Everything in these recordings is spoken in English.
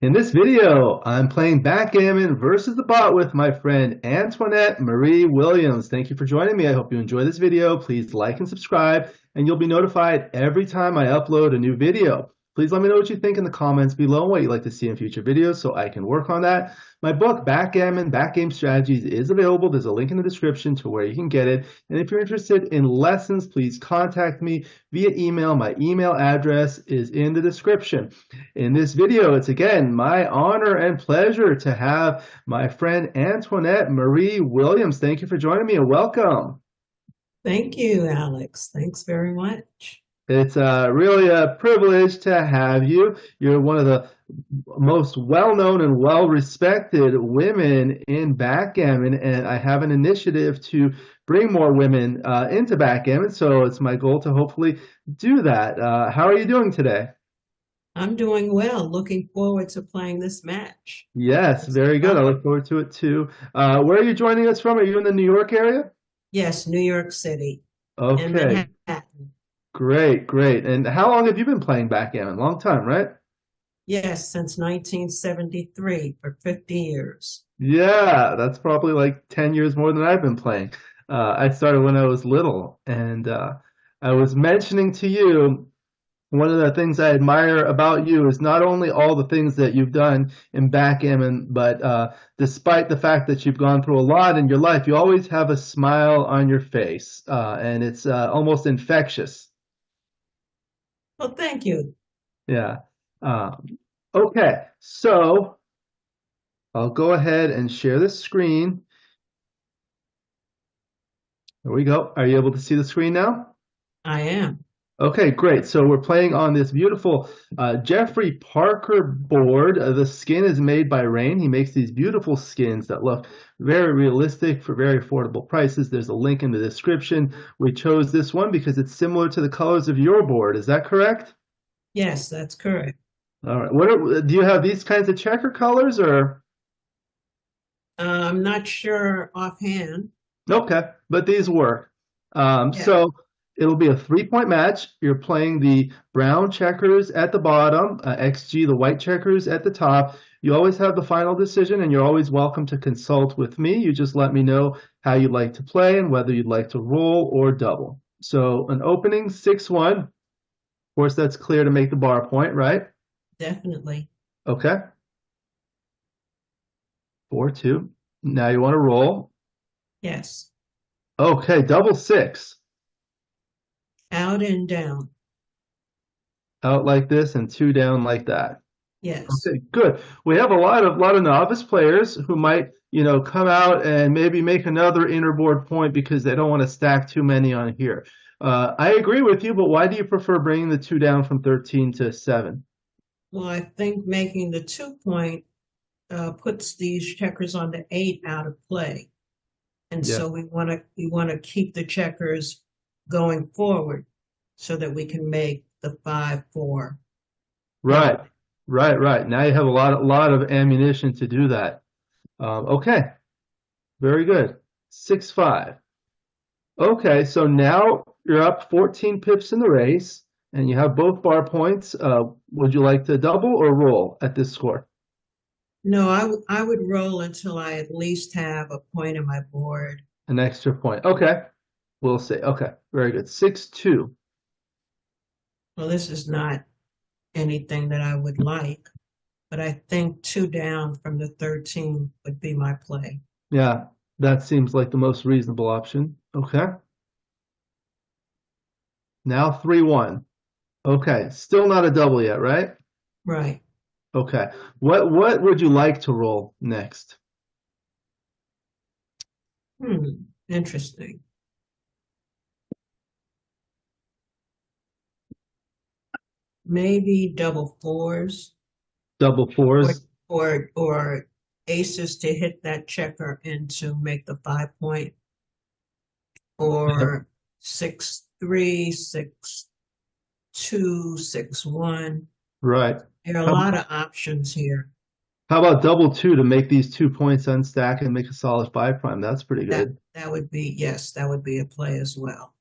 In this video, I'm playing Backgammon versus the Bot with my friend Antoinette-Marie Williams. Thank you for joining me. I hope you enjoy this video. Please like and subscribe, and you'll be notified every time I upload a new video. Please let me know what you think in the comments below, what you'd like to see in future videos so I can work on that. My book, Backgammon, Backgame Strategies, is available. There's a link in the description to where you can get it. And if you're interested in lessons, please contact me via email. My email address is in the description. In this video, it's again my honor and pleasure to have my friend Antoinette-Marie Williams. Thank you for joining me and welcome. Thank you, Alex. Thanks very much. It's really a privilege to have you. You're one of the most well-known and well-respected women in backgammon, and I have an initiative to bring more women into backgammon, so it's my goal to hopefully do that. How are you doing today? I'm doing well. Looking forward to playing this match. Yes, very good. I look forward to it too. Where are you joining us from? Are you in the New York area? Yes, New York City and Okay, Manhattan. great, great. And how long have you been playing backgammon? Long time, right? Yes, since 1973 for 50 years. Yeah, that's probably like 10 years more than I've been playing. I started when I was little, and I was mentioning to you one of the things I admire about you is not only all the things that you've done in backgammon, but despite the fact that you've gone through a lot in your life, you always have a smile on your face, and it's almost infectious. Well, thank you. Yeah. Okay, so I'll go ahead and share this screen. There we go. Are you able to see the screen now? I am. Okay, great. So we're playing on this beautiful Jeffrey Parker board. The skin is made by Rain. He makes these beautiful skins that look very realistic for very affordable prices. There's a link in the description. We chose this one because it's similar to the colors of your board. Is that correct? Yes, that's correct. All right. Do you have these kinds of checker colors or? I'm not sure offhand. Okay, but these work. Yeah. So it'll be a 3-point match. You're playing the brown checkers at the bottom, XG, the white checkers at the top. You always have the final decision, and you're always welcome to consult with me. You just let me know how you'd like to play and whether you'd like to roll or double. So an opening 6-1. Of course, that's clear to make the bar point, right? Definitely. Okay. 4-2. Now you want to roll. Yes. Okay, double 6. Out and down. Out like this and 2 down like that. Yes. Okay, good. We have a lot of novice players who might, come out and maybe make another inner-board point because they don't want to stack too many on here. I agree with you, but why do you prefer bringing the 2 down from 13 to 7? Well, I think making the 2-point puts these checkers on the 8 out of play. And Yeah. so we want to keep the checkers going forward so that we can make the 5-4. Right, right. Now you have a lot of ammunition to do that. Okay, very good. 6-5. Okay, so now you're up 14 pips in the race, and you have both bar points. Would you like to double or roll at this score? No, I would roll until I at least have a point on my board. An extra point. Okay, we'll see. Okay, very good. 6-2. Well, this is not anything that I would like, but I think 2 down from the 13 would be my play. Yeah, that seems like the most reasonable option. Okay. Now 3-1. Okay, still not a double yet, right? Right. Okay. What would you like to roll next? Interesting. Maybe double 4s Double or 4s? or aces to hit that checker and to make the 5-point, or 6-3, 6-2, 6-1. Right. There are a How, lot of options here. how about double 2 to make these 2 points unstack and make a solid 5 prime? That's pretty That good. that would be, yes, that would be a play as well.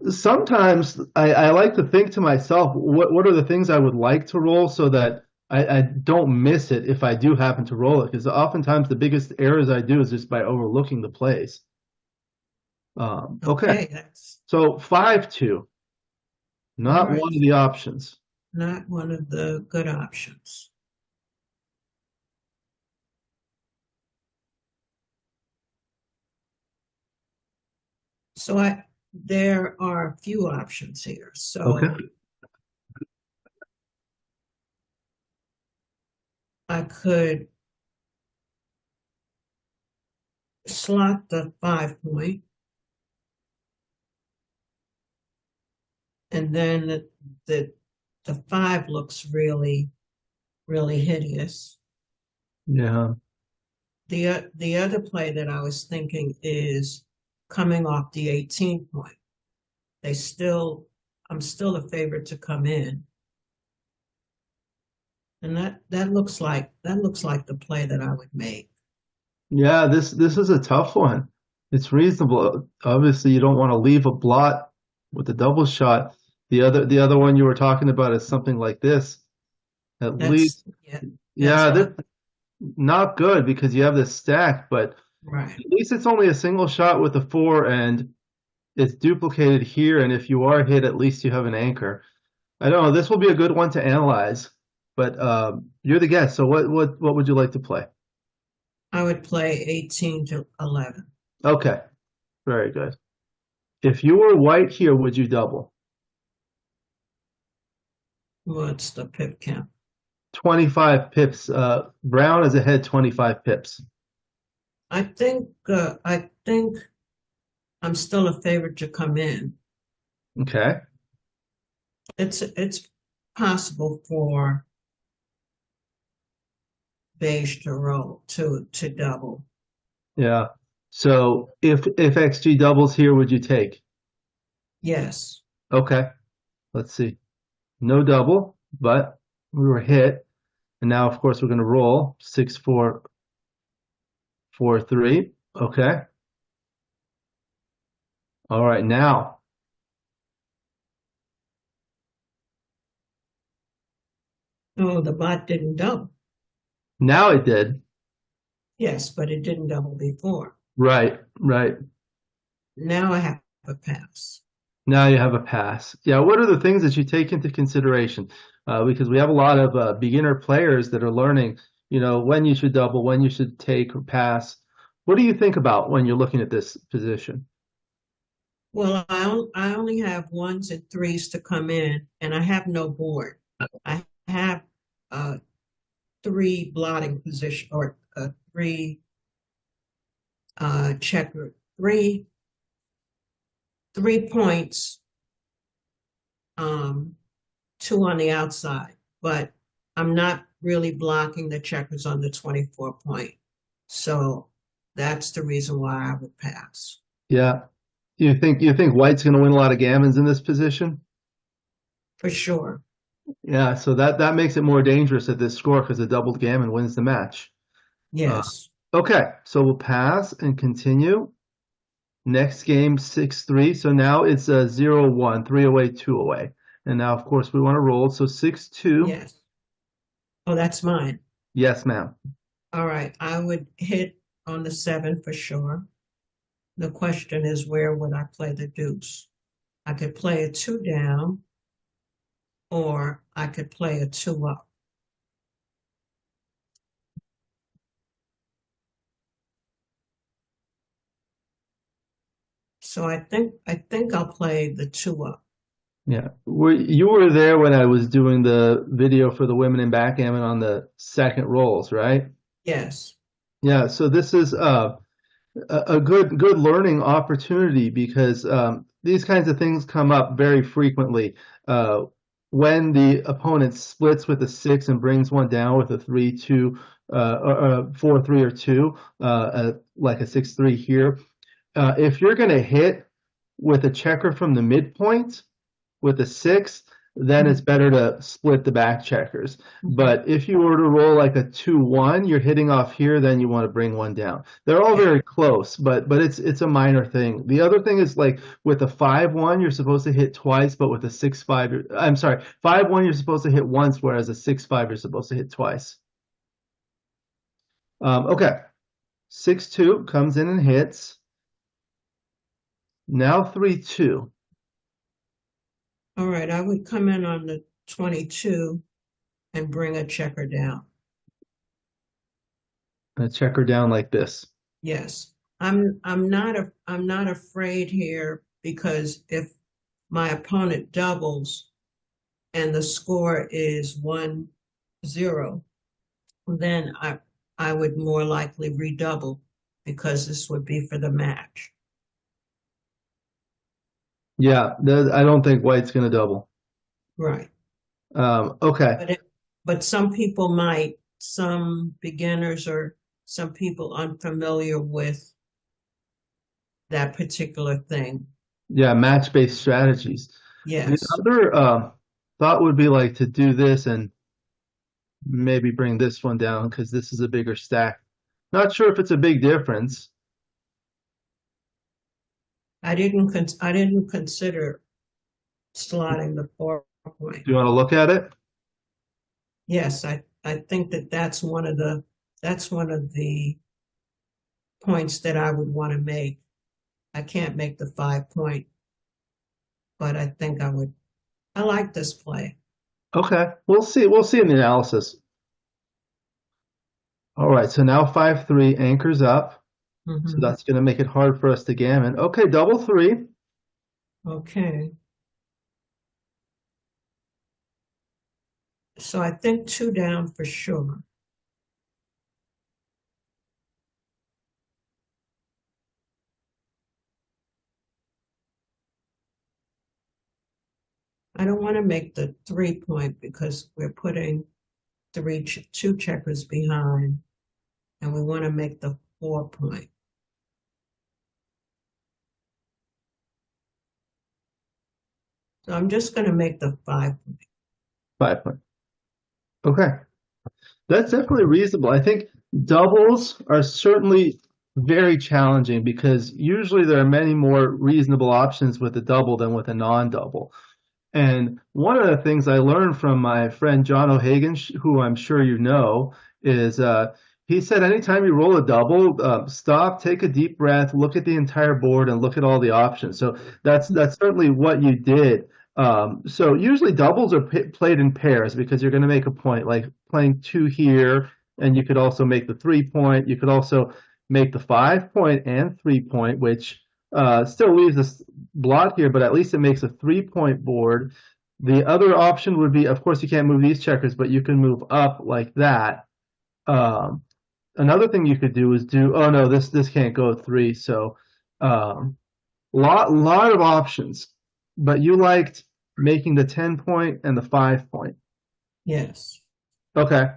Sometimes I like to think to myself, what are the things I would like to roll so that I don't miss it if I do happen to roll it, because oftentimes the biggest errors I do is just by overlooking the plays. Okay, Okay, that's so 5-2, all not right. one of the options. Not one of the good options. So there are a few options here. Okay. So I could slot the 5 point, and then the 5 looks really, really hideous. Yeah. The other play that I was thinking is coming off the 18 point. I'm still a favorite to come in. And that looks like the play that I would make. Yeah, this is a tough one. It's reasonable. Obviously, you don't want to leave a blot with a double shot. The other one you were talking about is something like this. At least, Yeah, that's yeah, that's not good because you have this stack, but right. at least it's only a single shot with a 4 and it's duplicated here. And if you are hit, at least you have an anchor. I don't know. This will be a good one to analyze, but you're the guest. So what would you like to play? I would play 18 to 11. Okay, very good. If you were white here, would you double? What's the pip count? 25 pips. Brown is ahead 25 pips. I think I'm still a favorite to come in. Okay. It's possible for beige to roll to double. Yeah. So if XG doubles here, would you take? Yes. Okay. Let's see. No double, but we were hit. And now, of course, we're going to roll 6, 4, 4, 3. Okay. All right. Oh, the bot didn't double. Now it did. Yes, but it didn't double before. Right. Right. Now I have a pass. Now you have a pass. Yeah, what are the things that you take into consideration? Because we have a lot of beginner players that are learning, when you should double, when you should take or pass. What do you think about when you're looking at this position? Well, I only have ones and threes to come in, and I have no board. I have 3 blotting position or 3 checker 3 points, 2 on the outside, but I'm not really blocking the checkers on the 24 point. So that's the reason why I would pass. Yeah. You think white's going to win a lot of gammons in this position? For sure. Yeah, so that makes it more dangerous at this score because a doubled gammon wins the match. Yes. Okay, so we'll pass and continue. Next game, 6-3. So now it's a 0-1, 3 away, 2 away. And now, of course, we want to roll. So 6-2. Yes. Oh, that's mine. Yes, ma'am. All right. I would hit on the 7 for sure. The question is, where would I play the deuce? I could play a 2 down, or I could play a 2 up. So I think I'll play the 2 up. Yeah. You were there when I was doing the video for the women in backgammon on the second rolls, right? Yes. Yeah, so this is a good learning opportunity because these kinds of things come up very frequently. When the opponent splits with a 6 and brings one down with a 3-2, or 4-3 or 2, like a 6-3 here. If you're going to hit with a checker from the midpoint with a 6, then it's better to split the back checkers. But if you were to roll like a 2-1, you're hitting off here, then you want to bring one down. They're all very close, but it's a minor thing. The other thing is like with a 5-1, you're supposed to hit twice, but with a 6-5, I'm sorry, 5-1, you're supposed to hit once, whereas a 6-5, you're supposed to hit twice. Okay, 6-2 comes in and hits. Now 3-2. All right, I would come in on the 22 and bring a checker down. A checker down like this. Yes. I'm not afraid here because if my opponent doubles and the score is 1-0, then I would more likely redouble because this would be for the match. Yeah, I don't think white's going to double. Right. Okay. But some people might, some beginners or some people unfamiliar with that particular thing. Yeah, match-based strategies. Yes. The other thought would be like to do this and maybe bring this one down because this is a bigger stack. Not sure if it's a big difference. I didn't consider slotting the 4-point. Do you want to look at it? Yes, I think that's one of the points that I would want to make. I can't make the 5-point, but I think I would. I like this play. Okay, we'll see. We'll see in the analysis. All right, so now 5-3 anchors up. So that's going to make it hard for us to gammon. Okay, double 3. Okay. So I think 2 down for sure. I don't want to make the 3-point because we're putting 2 checkers behind, and we want to make the 4-point. So I'm just going to make the 5-point. 5-point. Okay. That's definitely reasonable. I think doubles are certainly very challenging because usually there are many more reasonable options with a double than with a non-double. And one of the things I learned from my friend John O'Hagan, who I'm sure you know, is he said anytime you roll a double, stop, take a deep breath, look at the entire board, and look at all the options. So that's certainly what you did. So usually doubles are played in pairs because you're going to make a point, like playing 2 here, and you could also make the 3-point. You could also make the 5-point and 3-point, which still leaves a blot here, but at least it makes a 3-point board. The other option would be, of course, you can't move these checkers, but you can move up like that. Another thing you could do is oh no, this can't go 3, so lot of options. But you liked making the 10-point and the 5-point. Yes. Okay,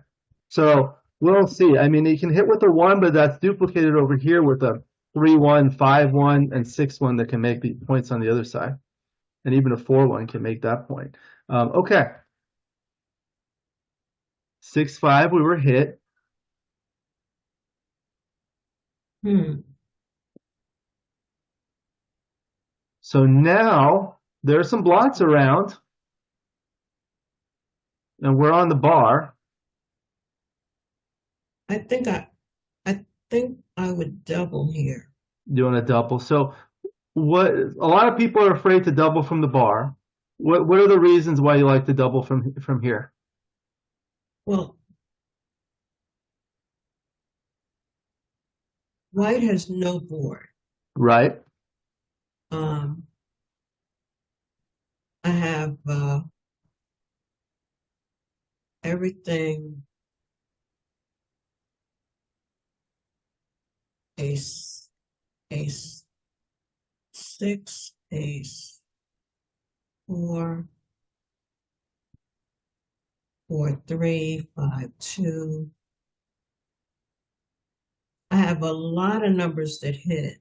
so we'll see. I mean, you can hit with a 1, but that's duplicated over here with a 3-1, 5-1, and 6-1 that can make the points on the other side. And even a 4-1 can make that point. Okay. 6-5, we were hit. So now there are some blots around. And we're on the bar. I think I would double here. Doing a double. So a lot of people are afraid to double from the bar. What are the reasons why you like to double from here? Well, white has no board. Right. I have everything ace 6, ace 4, 4-3, 5-2. I have a lot of numbers that hit.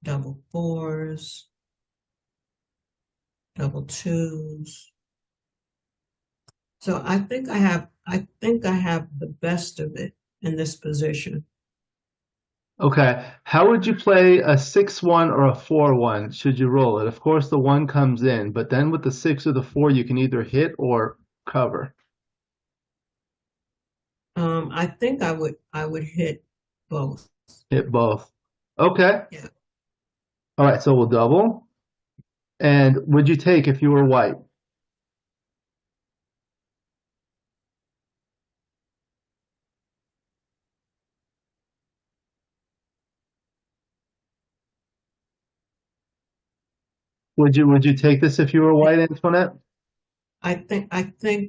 Double 4s. double twos. So I think I have the best of it in this position. Okay. How would you play a 6-1 or a 4-1 should you roll it? Of course, the 1 comes in, but then with the 6 or the 4, you can either hit or cover. I think I would hit both. Hit both. Okay. Yeah. All right, so we'll double. And would you take if you were white? Would you take this if you were white, Antoinette? I think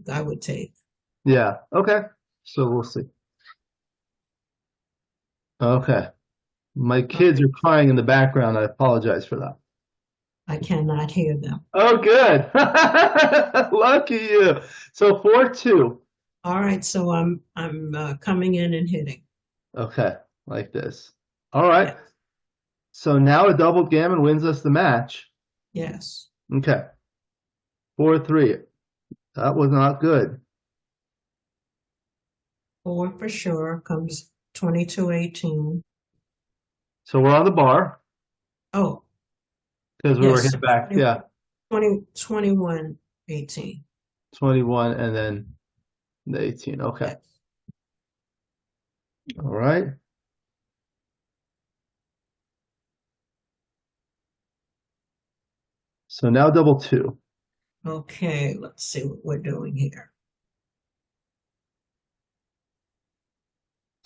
I would take. Yeah. Okay. So we'll see. Okay. My kids Okay. are crying in the background. I apologize for that. I cannot hear them. Oh, good. Lucky you. So 4-2. All right, so I'm coming in and hitting. Okay, like this. All right. Yeah. So now a double gammon wins us the match. Yes. Okay. 4-3. That was not good. Four for sure comes 22-18. So we're on the bar Oh, because we were yes. hit back. Yeah. 21-18. 21 and then the 18. Okay. Yes. All right. So now double two. Okay, let's see what we're doing here.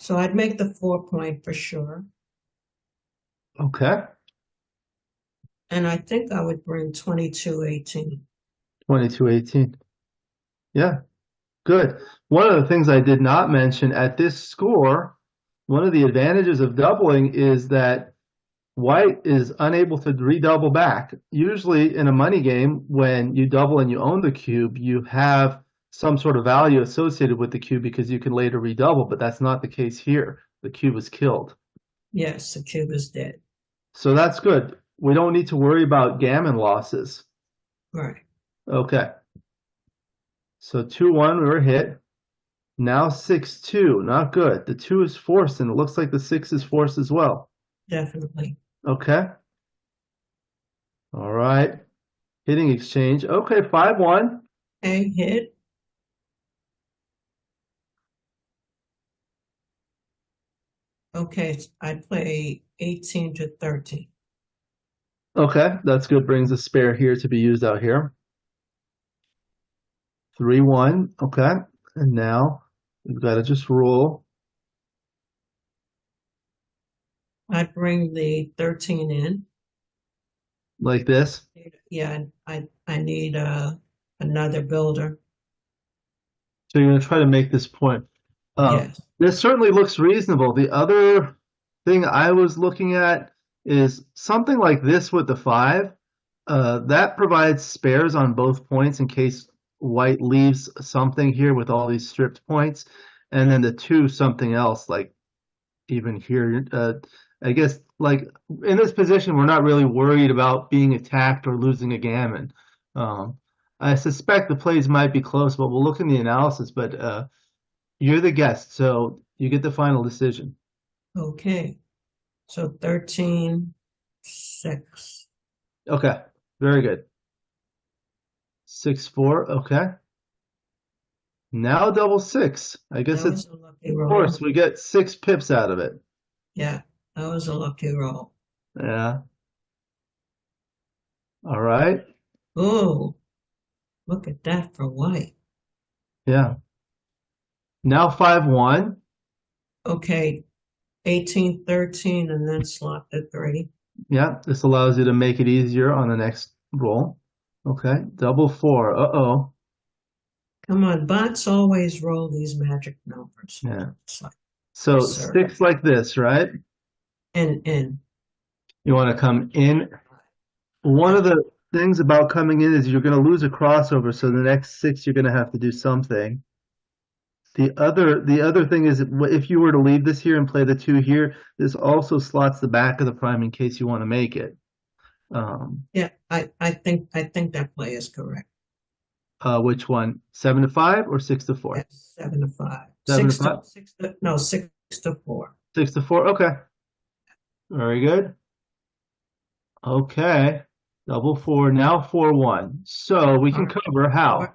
So I'd make the 4 point for sure. Okay. And I think I would bring 22-18. 22-18. Yeah. Good. One of the things I did not mention at this score, one of the advantages of doubling is that white is unable to redouble back. Usually in a money game, when you double and you own the cube, you have some sort of value associated with the cube because you can later redouble, but that's not the case here. The cube is killed. Yes, the cube is dead. So that's good. We don't need to worry about gammon losses. Right. Okay. So 2-1, we were hit. Now 6-2, not good. The 2 is forced, and it looks like the 6 is forced as well. Definitely. Okay. All right. Hitting exchange. Okay, 5-1. A hit. Okay, I'd play 18-13. Okay, that's good. Brings a spare here to be used out here. 3-1. Okay. And now we've got to just rule I'd bring the 13 in. like this. Yeah, I need another builder. So you're going to try to make this point. Yes. This certainly looks reasonable. The other thing I was looking at is something like this with the 5. That provides spares on both points in case white leaves something here with all these stripped points. And then the 2, something else, like even here. I guess, like, in this position, we're not really worried about being attacked or losing a gammon. I suspect the plays might be close, but we'll look in the analysis. But you're the guest, so you get the final decision. Okay. So 13-6. Okay, very good. 6-4, okay. Now double 6. I guess That it's, was a lucky of roll. course, we get 6 pips out of it. Yeah, that was a lucky roll. Yeah. All right. Oh, look at that for white. Yeah. Now 5-1. Okay, 18-13 and then slot the 3. Yeah, this allows you to make it easier on the next roll. Okay, double 4. Uh-oh. Come on, bots always roll these magic numbers. Yeah. It's like So absurd. 6 like this, right? And You want to come in. One of the things about coming in is you're going to lose a crossover, so the next 6 you're going to have to do something. The other thing is if you were to leave this here and play the 2 here, this also slots the back of the prime in case you want to make it. Yeah, I think that play is correct. Which one? 7 to 5 or 6 to 4? Yes, 7 to 5. 7 to 5? 6 to 4. 6 to 4. Okay. Very good. Okay. Double four. Now 4-1. So we All can right. cover how?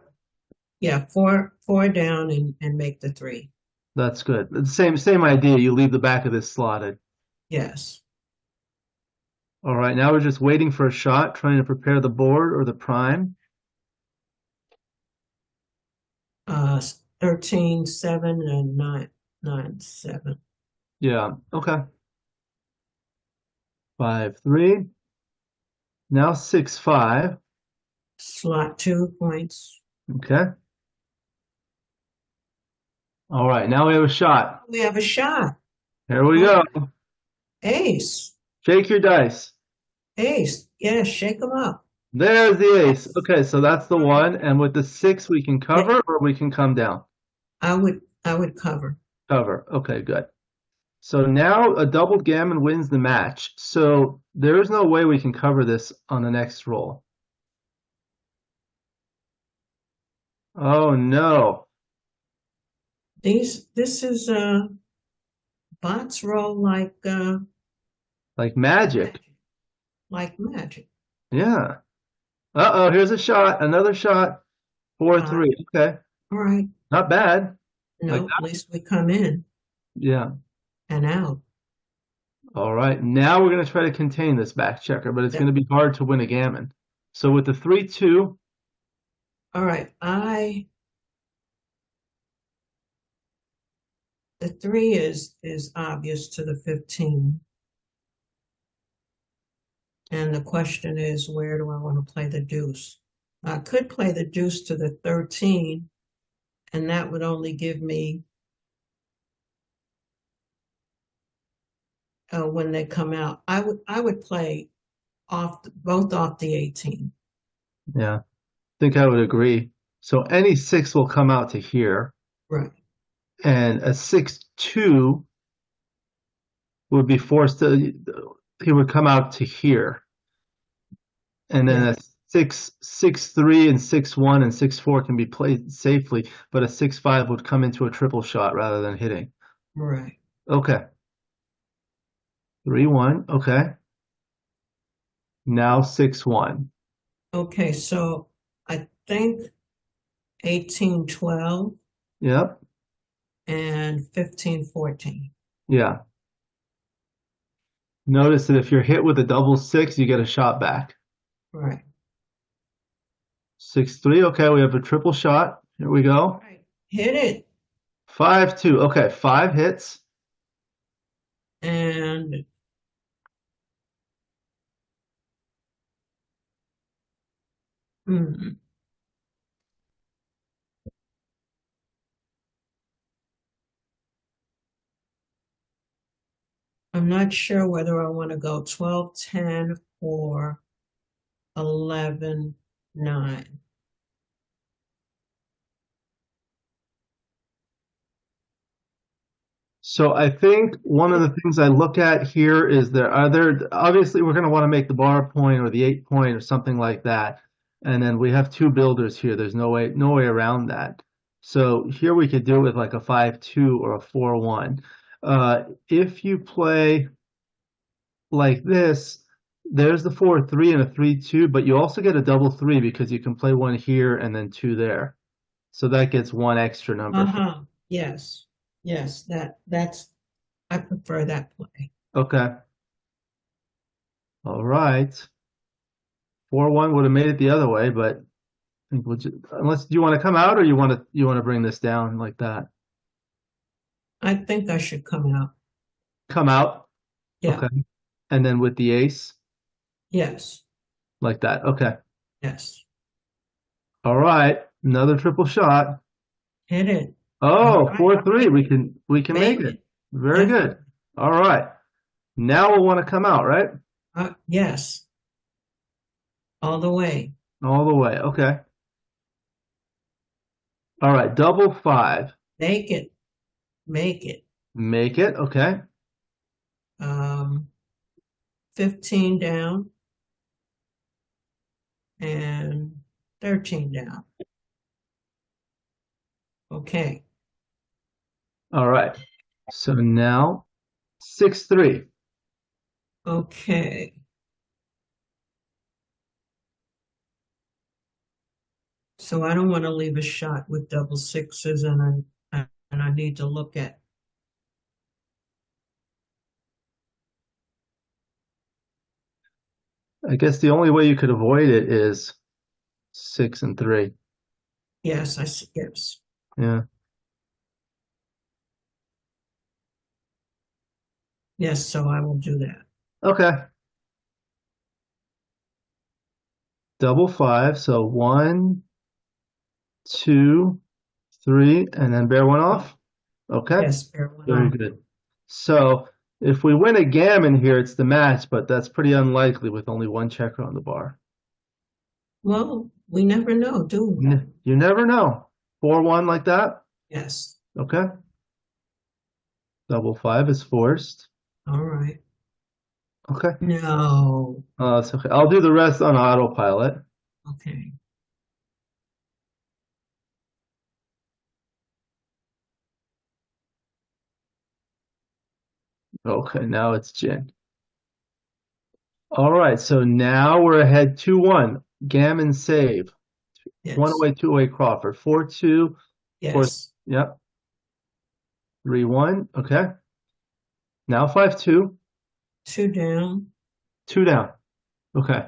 Yeah, four down and make the 3. That's good. The same idea. You leave the back of this slotted. Yes. All right. Now we're just waiting for a shot, trying to prepare the board or the prime. 13, 7, and 9, 9, 7. Yeah. Okay. 5-3. Now 6-5. Slot 2 points. Okay. All right. Now we have a shot. We have a shot. Here we Oh, go. ace. Shake your dice. Ace. Yes, shake them up. There's the ace. Yes. Okay, so that's the one. And with the 6, we can Yeah, cover or we can come down. I would cover. Cover. Okay, good. So now a doubled gammon wins the match. So there is no way we can cover this on the next roll. Oh no. This is bots roll Like magic. magic. Yeah. Uh-oh, here's a shot. Another shot. 4-3. Okay. All right. Not bad. Like No, at least we come in yeah. and out. All right. Now we're going to try to contain this back checker, but it's going to be hard to win a gammon. So with the 3-2. All right. The 3 is obvious to the 15. And the question is, where do I want to play the deuce? I could play the deuce to the 13, and that would only give me, when they come out, I would play both off the 18. Yeah. I think I would agree. So any 6 will come out to here. Right. And a 6-2 would be forced to, he would come out to here. And then Yeah. a 6-3 and 6-1 and 6-4 can be played safely, but a 6-5 would come into a triple shot rather than hitting. Right. Okay. 3-1. Okay. Now 6-1. Okay, so I think 18, 12 Yep. and 15, 14. Yeah. Notice that if you're hit with a double 6, you get a shot back. Right. 6-3. Okay, we have a triple shot. Here we go. Right. Hit it. 5-2. Okay, 5 hits. And hmm, I'm not sure whether I want to go 12, 10 or 11, 9. So I think one of the things I look at here is obviously we're going to want to make the bar point or the 8 point or something like that. And then we have 2 builders here. There's no way around that. So here we could do it with like a 5-2 or a 4-1. If you play like this, there's the 4-3 and a 3-2, but you also get a double 3 because you can play 1 here and then 2 there. So that gets 1 extra number. Uh-huh. Yes. Yes, I prefer that play. Okay. All right. 4-1 would have made it the other way, but I think unless you want to come out or you want to bring this down like that. I think I should come out. Come out. Yeah. Okay. And then with the ace Yes. like that. Okay. Yes. All right. Another triple shot. Hit it. Oh, All 4-3. right. We can make it. Very Definitely. good. All right. Now we'll want to come out, right? Yes. All the way. All the way. Okay. All right. Double 5. Make it. Make it. Make it. Okay. 15 down and 13 down. Okay. All right. So now 6-3. Okay. So I don't want to leave a shot with double sixes, and I need to look at. I guess the only way you could avoid it is 6 and 3. Yes, I see. Yes. Yeah. Yes, so I will do that. Okay. Double 5. So 1, 2, 3, and then bear one off. Okay. Yes, bear one Very off. good. So if we win a gammon here, it's the match, but that's pretty unlikely with only one checker on the bar. Well, we never know, do we? You never know. 4-1 like that? Yes. Okay. Double 5 is forced. All right. Okay. No. It's okay. I'll do the rest on autopilot. Okay. Okay, now it's gin. All right, so now we're ahead 2-1. Gammon save. One Yes. away, 2 away Crawford. 4-2. Yes. Yep. 3-1. Okay. Now 5-2. Two down. 2 down. Okay.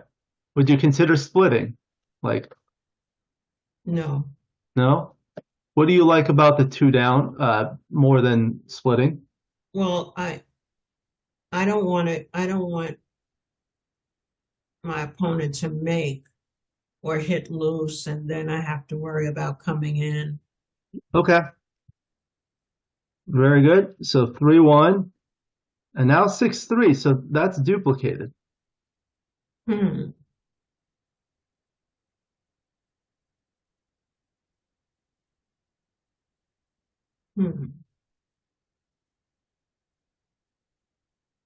Would you consider splitting? Like, No. no? What do you like about the 2 down more than splitting? Well, I don't want it. I don't want my opponent to make or hit loose, and then I have to worry about coming in. Okay. Very good. So 3-1. And now 6-3. So that's duplicated. Hmm. Hmm.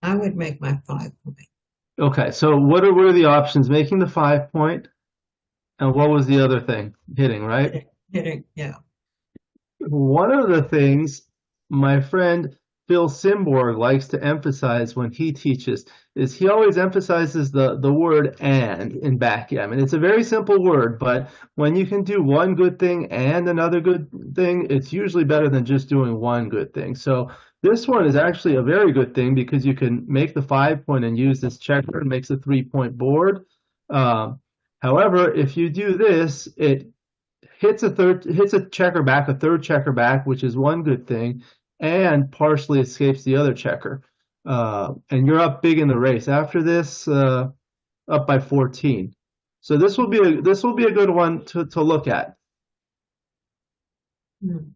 I would make my 5 point. Okay, so what are the options? Making the 5 point, and what was the other thing? Hitting, right? Hitting, yeah. One of the things my friend Phil Simborg likes to emphasize when he teaches is he always emphasizes the word and in backgammon. It's a very simple word, but when you can do one good thing and another good thing, it's usually better than just doing one good thing. So this one is actually a very good thing because you can make the 5 point and use this checker and makes a 3 point board. Um, However, if you do this, it hits a checker back, a third checker back, which is one good thing, and partially escapes the other checker. And you're up big in the race. After this, up by 14. So this will be a good one to look at. Hmm.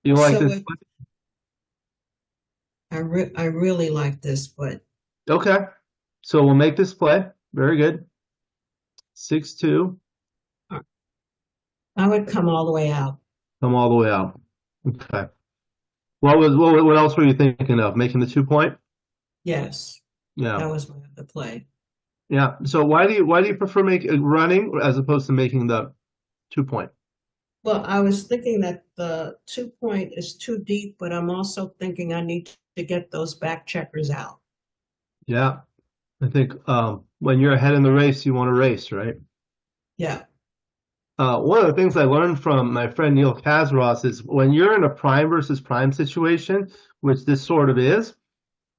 You like So this? I really like this, but Okay. So we'll make this play. Very good. 6-2. I would come all the way out. Come all the way out. Okay. What else were you thinking of? Making the 2 point? Yes, Yeah. that was my other play. Yeah. So why do you prefer running as opposed to making the 2 point? Well, I was thinking that the 2 point is too deep, but I'm also thinking I need to get those back checkers out. Yeah. I think when you're ahead in the race, you want to race, right? Yeah. One of the things I learned from my friend Neil Kazros is when you're in a prime versus prime situation, which this sort of is,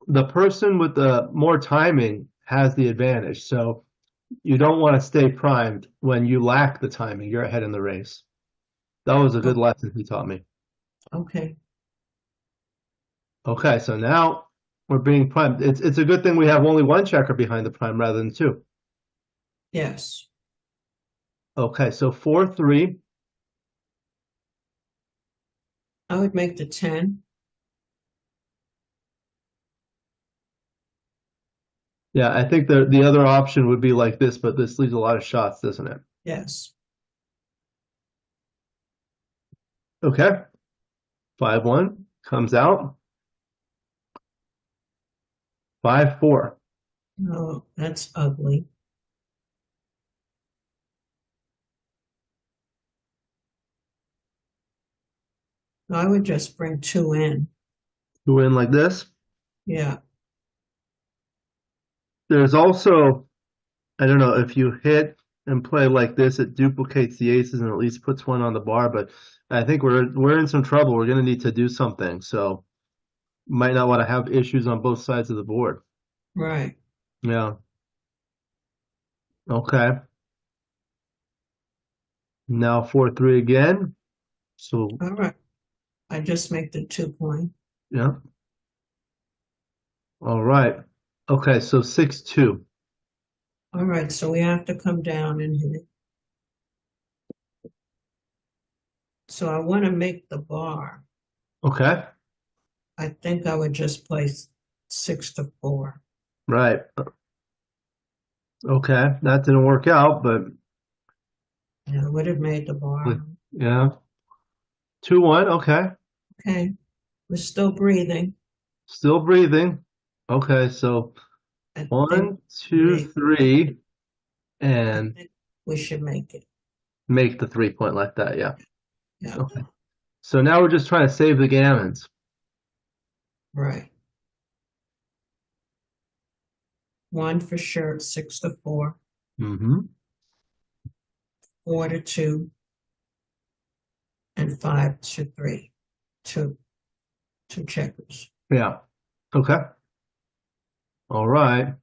the person with the more timing has the advantage. So you don't want to stay primed when you lack the timing. You're ahead in the race. That was a good Okay. lesson he taught me. Okay. Okay, so now we're being primed. It's a good thing we have only one checker behind the prime rather than two. Yes. Okay, so 4-3. I would make the 10. Yeah, I think the other option would be like this, but this leaves a lot of shots, doesn't it? Yes. Okay, 5-1 comes out. 5-4. No, that's ugly. I would just bring two in. You win like this. Yeah, There's also, I don't know, if you hit and play like this, it duplicates the aces and at least puts one on the bar. But I think we're in some trouble. We're going to need to do something. So might not want to have issues on both sides of the board. right. Yeah. Okay. Now 4-3 again. So All right. I just make the 2 point. yeah. All right. Okay. So 6-2. All right, so we have to come down and hit it. So I want to make the bar. Okay. I think I would just play 6-4. Right. Okay. That didn't work out, but Yeah, I would have made the bar. yeah. 2-1. Okay. Okay, we're still breathing. Still breathing. Okay. So I think 1, 2, maybe 3, I and think we should make it. make the 3 point like that. Yeah. Yeah, Okay. So now we're just trying to save the gammons. right. One for sure, 6-4, Mm-hmm. 4-2, and 5-3. Two checkers. Yeah. Okay. All right.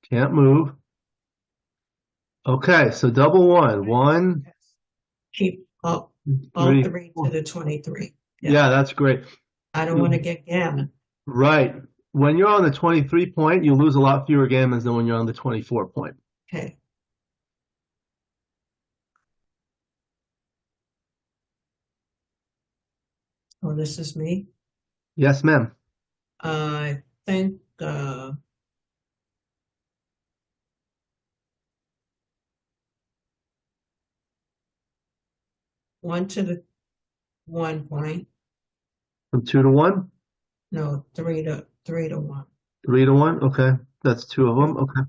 Can't move. Okay. So double one. 1, Keep all 3, three to 4. the 23. Yeah, Yeah, that's great. I don't want to get gammon. Right. When you're on the 23 point, you lose a lot fewer gammons than when you're on the 24 point. Okay. Oh, this is me. Yes, ma'am. I think 1 to the 1 point. From 2 to 1, No, 3-1. 3 to 1. Okay. That's two of them. Okay.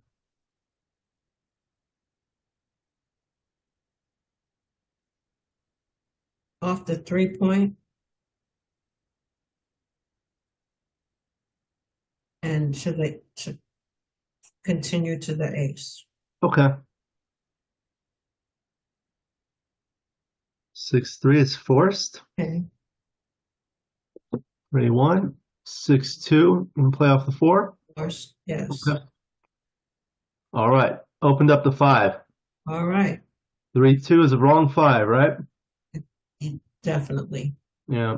Off the 3 point and to continue to the ace. Okay. 6-3 is forced. Okay. 3-1. 6-2. And play off the 4. Course, yes. Okay. All right. Opened up the 5. All right. 3-2 is a wrong 5, right? Definitely. Yeah.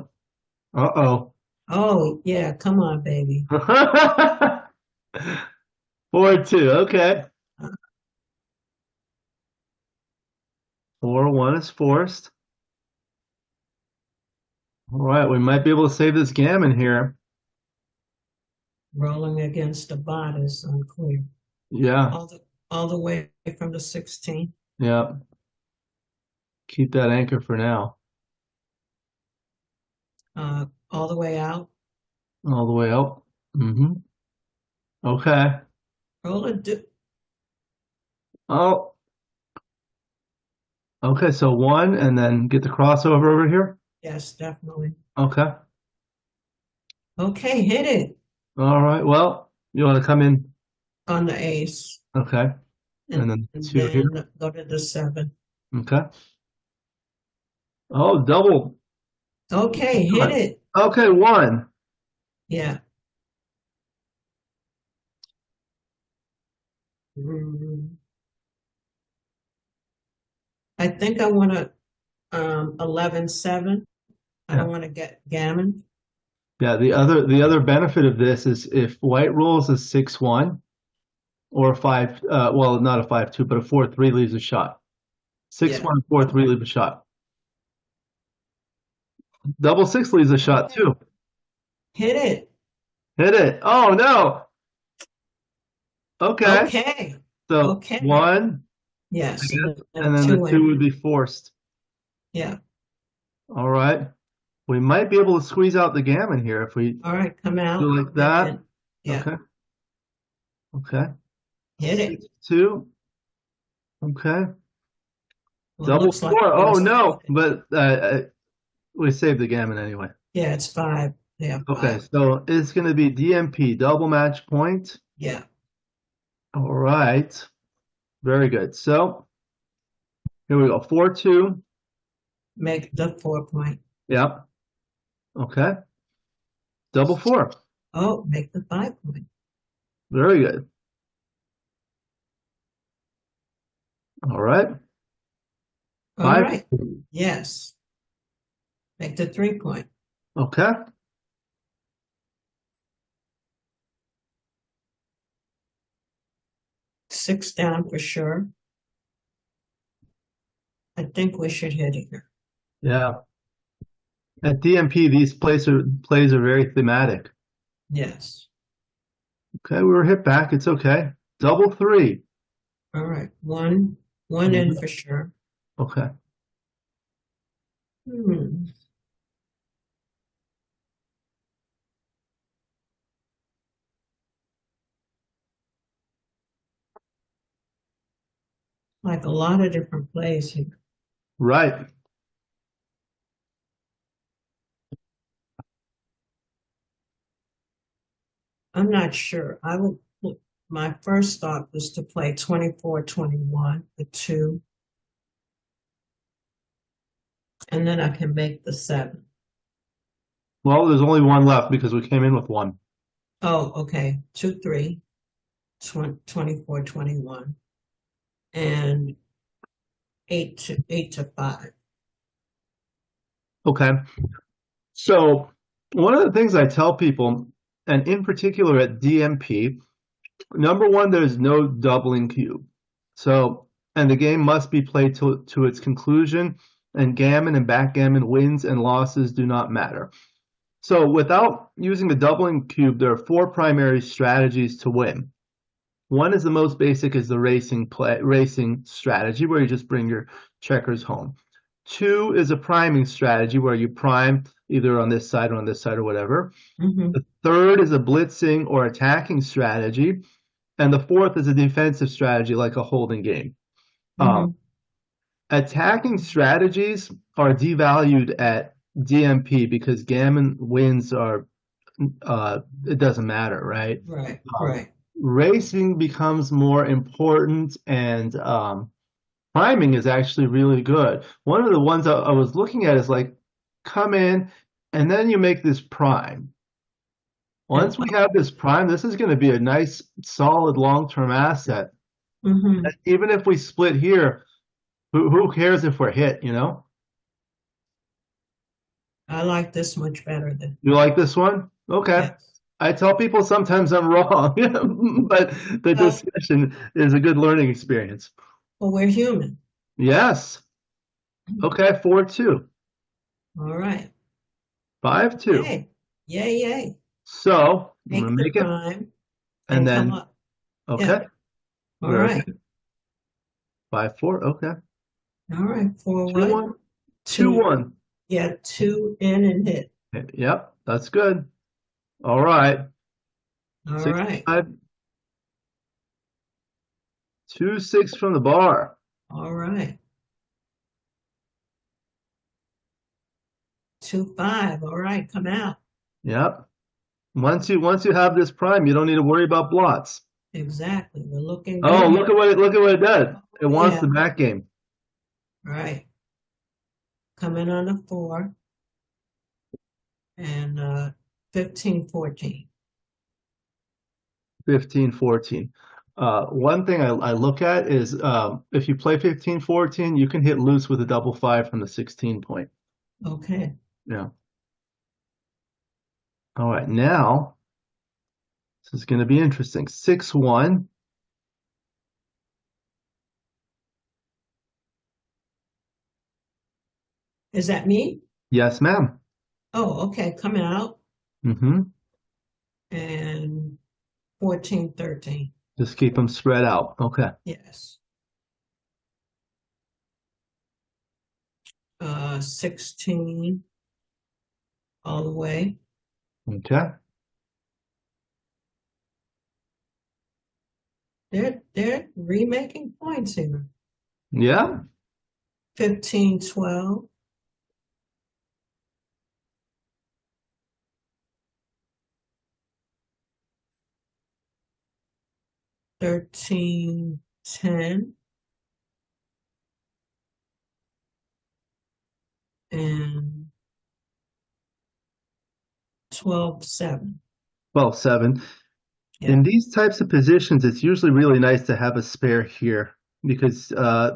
Uh-oh. Oh, yeah. Come on, baby. 4-2. Okay. 4-1 is forced. All right. We might be able to save this gammon here. Rolling against the bot is unclear. Yeah. All the way from the 16. Yeah. Keep that anchor for now. All the way out. All the way up. Mm-hmm. Okay. Roll a Oh. Okay, so 1 and then get the crossover over here. Yes, definitely. Okay. Okay, hit it All right. Well, you want to come in? on the ace. Okay. And then 2 here. Then go to the 7. Okay. Oh, double. Okay, hit it. Okay, 1. Yeah. Mm. I think I want to 11-7. I don't want to get gammon. Yeah, the other benefit of this is if white rolls a 6-1 or a 5, well, not a 5-2, but a 4-3 leaves a shot. 6-1, 4-3 leave a shot. Double 6 leaves a shot too. Hit it. Hit it. Oh no. Okay. Okay. So Okay. 1, Yes. and then the 2 would be forced. Yeah. All right. We might be able to squeeze out the gammon here if we All right, come out. do like that. Yeah. Okay. Okay. Hit it. 6-2. Okay. Well, it Double looks like four. you're Oh gonna save no, it. but we saved the gammon anyway. Yeah, it's 5. Yeah, Okay, 5. so it's going to be DMP, double match point. Yeah. All right. Very good. So here we go. 4-2. Make the 4 point. Yep. Okay. Double four. Oh, make the 5 point. Very good. All right. All 5. right. Yes. Make the 3 point. Okay. Six down for sure. I think we should hit it here. Yeah. At DMP, these plays are very thematic. Yes. Okay, we were hit back. It's okay. Double 3. All right. One in for sure. Okay. Hmm. Like a lot of different plays here. Right. I'm not sure. My first thought was to play 24-21, the 2, and then I can make the 7. Well, there's only one left because we came in with 1. Oh, okay. 2-3, 24-21, and 8-5. Okay. So one of the things I tell people, and in particular at DMP, number one, there's no doubling cube. So, and the game must be played to its conclusion, and gammon and backgammon wins and losses do not matter. So without using the doubling cube, there are 4 primary strategies to win. One is the most basic, is the racing strategy, where you just bring your checkers home. 2 is a priming strategy, where you prime either on this side or on this side or whatever. Mm-hmm. The 3rd is a blitzing or attacking strategy. And the 4th is a defensive strategy, like a holding game. Mm-hmm. Attacking strategies are devalued at DMP because gammon wins are, it doesn't matter, right? Right, right. Racing becomes more important, and priming is actually really good. One of the ones I was looking at is like, come in, and then you make this prime. Once we have this prime, this is going to be a nice, solid, long-term asset. Mm-hmm. Even if we split here, who cares if we're hit, you know? I like this much better than. You like this one? Okay. Yes. I tell people sometimes I'm wrong, but the Well, discussion is a good learning experience. well, we're human. Yes. Okay, 4-2. All right. 5-2. Yay. Yay, yay. So I'm Make gonna the make it, prime and come then up. okay. Yeah. All Very right. good. 5-4. Okay. All right. 4 2-1. what? 2-1. Yeah, 2 in and hit. Yep, that's good. All right. All 6 right. 5. 2-6 from the bar. All right. 2-5. All right, come out. Yep. Once you have this prime, you don't need to worry about blots. Exactly. We're looking Oh, good. look at what it did. It wants Yeah. the back game. Right. Come in on a 4 and 15-14. 15-14. One thing I look at is if you play 15-14, you can hit loose with a double 5 from the 16 point. Okay. Yeah. All right, now this is going to be interesting. 6-1. Is that me? Yes, ma'am. Oh, okay. Come out Mm-hmm. and 14-13. Just keep them spread out. Okay. Yes. 16 all the way. Okay. They're remaking points here. Yeah. 15-12. 13-10. And 12-7. 12-7. Yeah. In these types of positions, it's usually really nice to have a spare here because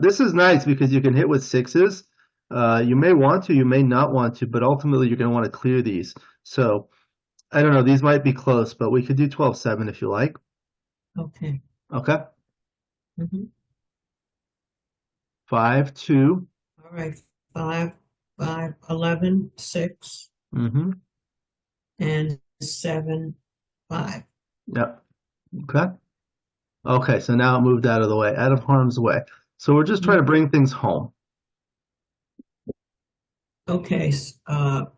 this is nice because you can hit with sixes. You may want to, you may not want to, but ultimately you're going to want to clear these. So I don't know, these might be close, but we could do 12-7 if you like. Okay. Okay. Mm-hmm. 5-2. All right. 5, 5, 11, 6, Mm-hmm. and 7, 5. Yep. Okay. Okay, so now it moved out of the way, out of harm's way. So we're just trying to bring things home. Okay. 10-6.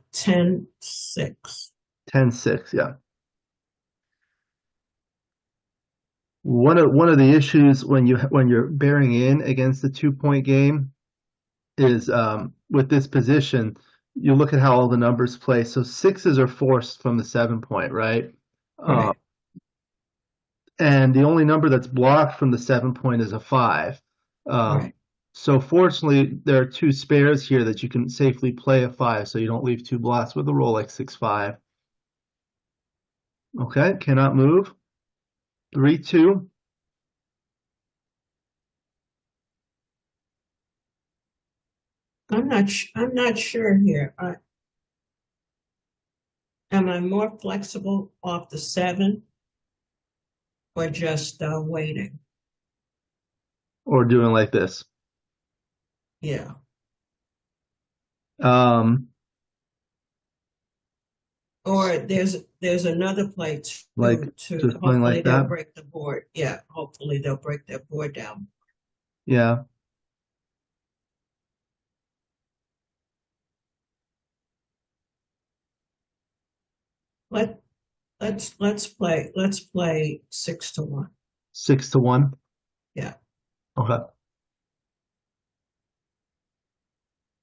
10-6, yeah. One of the issues when you're bearing in against the 2-point game is with this position, you look at how all the numbers play. So sixes are forced from the 7-point, right? Right. And the only number that's blocked from the 7-point is a 5. Right. So fortunately, there are two spares here that you can safely play a 5, so you don't leave two blocks with a roll like 6-5. Okay, cannot move. 3-2. I'm not sure here. Am I more flexible off the 7 or just waiting? Or doing like this. Yeah. Or there's another play too, Like to just playing hopefully like they'll that. break the board. Yeah, hopefully they'll break their board down. Yeah. Let's play 6-1. 6-1. Yeah. Okay.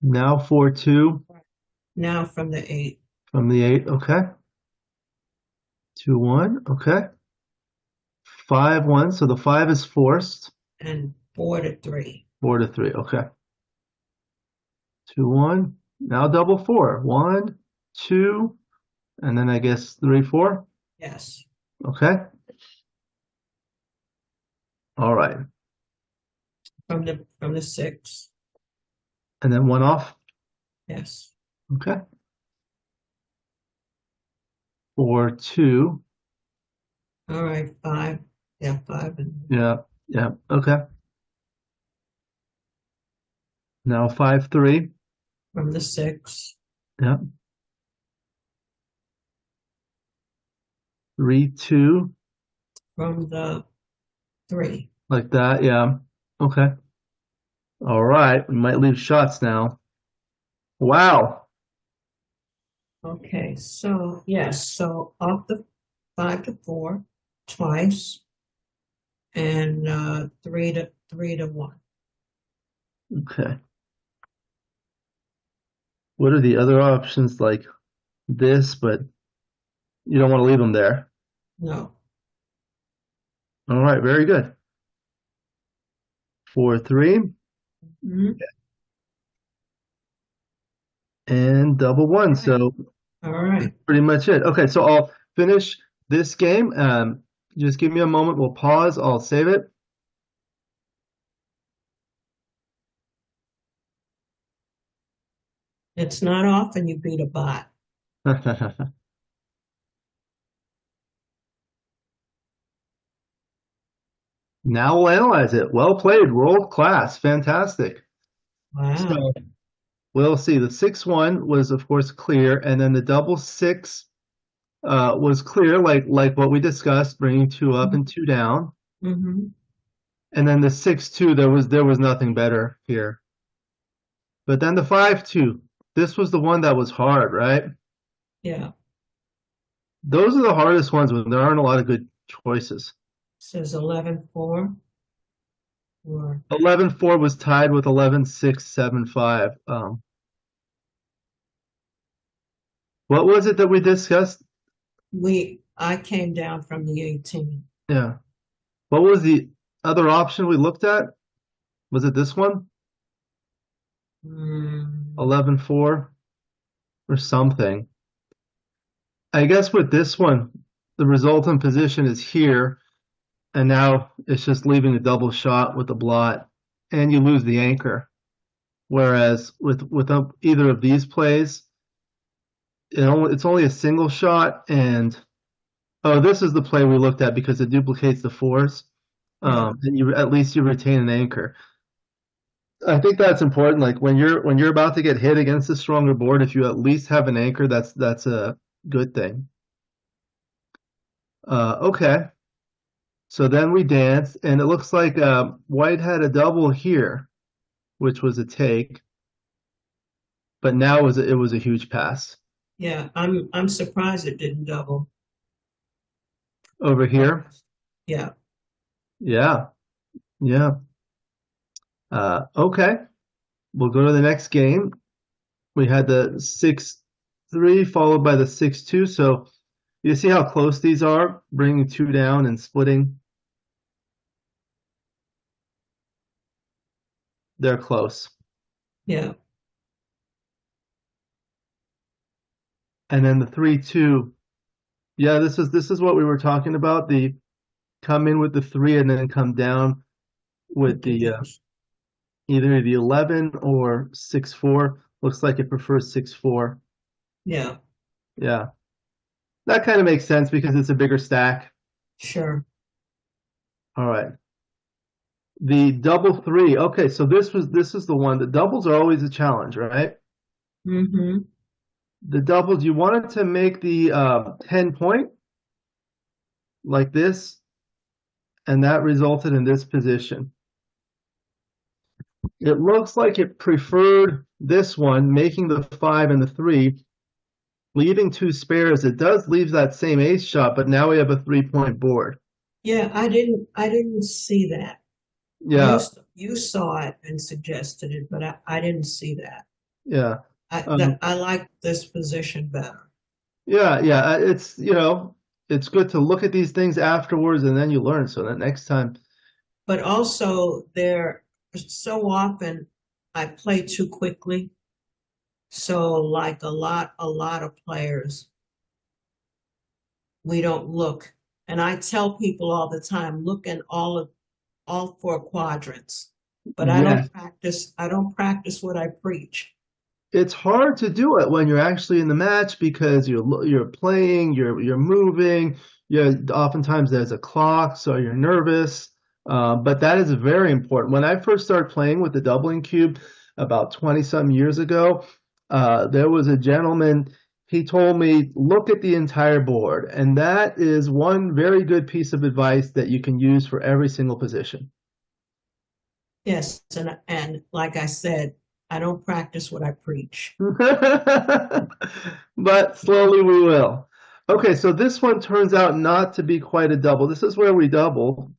Now 4-2 Now from the 8. from the 8. Okay. 2-1. Okay. 5-1. So the 5 is forced. And 4-3. 4-3. Okay. 2-1. Now double 4. 1, 2, and then I guess 3-4. Yes. Okay. All right. From the 6. And then 1 off. Yes. Okay. 4-2. All right. 5. Yeah, 5 and Yeah. Yeah. Okay. Now 5-3. from the 6. Yeah. 3-2. From the 3. Like that. Yeah. Okay. All right. We might leave shots now. Wow. Okay, so yes, so off the 5-4 twice, and 3-1. Okay. What are the other options like this, but you don't want to leave them there? No. All right. Very good. 4-3 Mhm. and double 1. So All right. pretty much it. Okay. So I'll finish this game. Just give me a moment. We'll pause. I'll save it. It's not often you beat a bot. Now we'll analyze it. Well played, world class, fantastic. Wow. So we'll see. The 6-1 was of course clear, and then the double 6 was clear, like what we discussed, bringing 2 up and 2 down. Mm-hmm. And then the 6-2, there was nothing better here. But then the 5-2, this was the one that was hard, right? Yeah. Those are the hardest ones when there aren't a lot of good choices. Says 11-4 or 11-4 was tied with 11-6-7-5. What was it that we discussed? I came down from the 18. Yeah. What was the other option we looked at? Was it this one? Mm, 11-4 or something. I guess with this one, the resultant position is here, and now it's just leaving a double shot with the blot, and you lose the anchor. Whereas with either of these plays, it's only a single shot, and oh, this is the play we looked at because it duplicates the fours, yeah, and you at least you retain an anchor. I think that's important. Like when you're about to get hit against a stronger board, if you at least have an anchor, that's a good thing. Okay, so then we danced, and it looks like White had a double here, which was a take, but now it was a huge pass yeah. I'm surprised it didn't double. over here. Yeah, Yeah, yeah. Okay, we'll go to the next game. We had the 6-3 followed by the 6-2. So you see how close these are, bringing two down and splitting. They're close. yeah, And then the 3-2. Yeah, this is what we were talking about. The come in with the 3 and then come down with the either the 11 or 6-4. Looks like it prefers 6-4. yeah, Yeah. That kind of makes sense because it's a bigger stack. sure. All right. The double 3. Okay, so this is the one. The doubles are always a challenge, right? Mm-hmm. The doubles, you wanted to make the 10 point like this, and that resulted in this position. It looks like it preferred this one, making the 5 and the 3, leaving two spares. It does leave that same ace shot, but now we have a 3-point board. Yeah, I didn't see that. Yeah, You saw it and suggested it, but I didn't see that. yeah. I like this position better. Yeah. It's good to look at these things afterwards and then you learn so that next time. But also there so often I play too quickly. So like a lot of players, we don't look. And I tell people all the time, look in all four quadrants. But Yeah, I don't practice what I preach. it's hard to do it when you're actually in the match because you're playing, you're moving. Yeah, oftentimes there's a clock, so you're nervous. But that is very important. When I first started playing with the doubling cube about 20 some years ago, there was a gentleman. He told me, look at the entire board, and that is one very good piece of advice that you can use for every single position. Yes, and like I said, I don't practice what I preach. But slowly we will. Okay, so this one turns out not to be quite a double. This is where we double,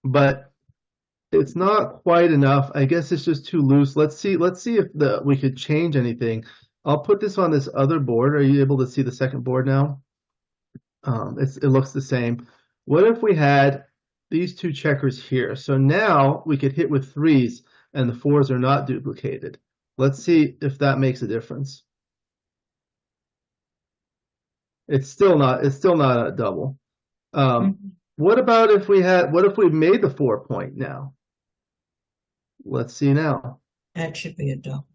but it's not quite enough. I guess it's just too loose. Let's see if we could change anything. I'll put this on this other board. Are you able to see the second board now? It looks the same. What if we had these two checkers here? So now we could hit with threes and the fours are not duplicated. Let's see if that makes a difference. It's still not a double. Mhm. What if we made the 4-point now? Let's see now. That should be a double.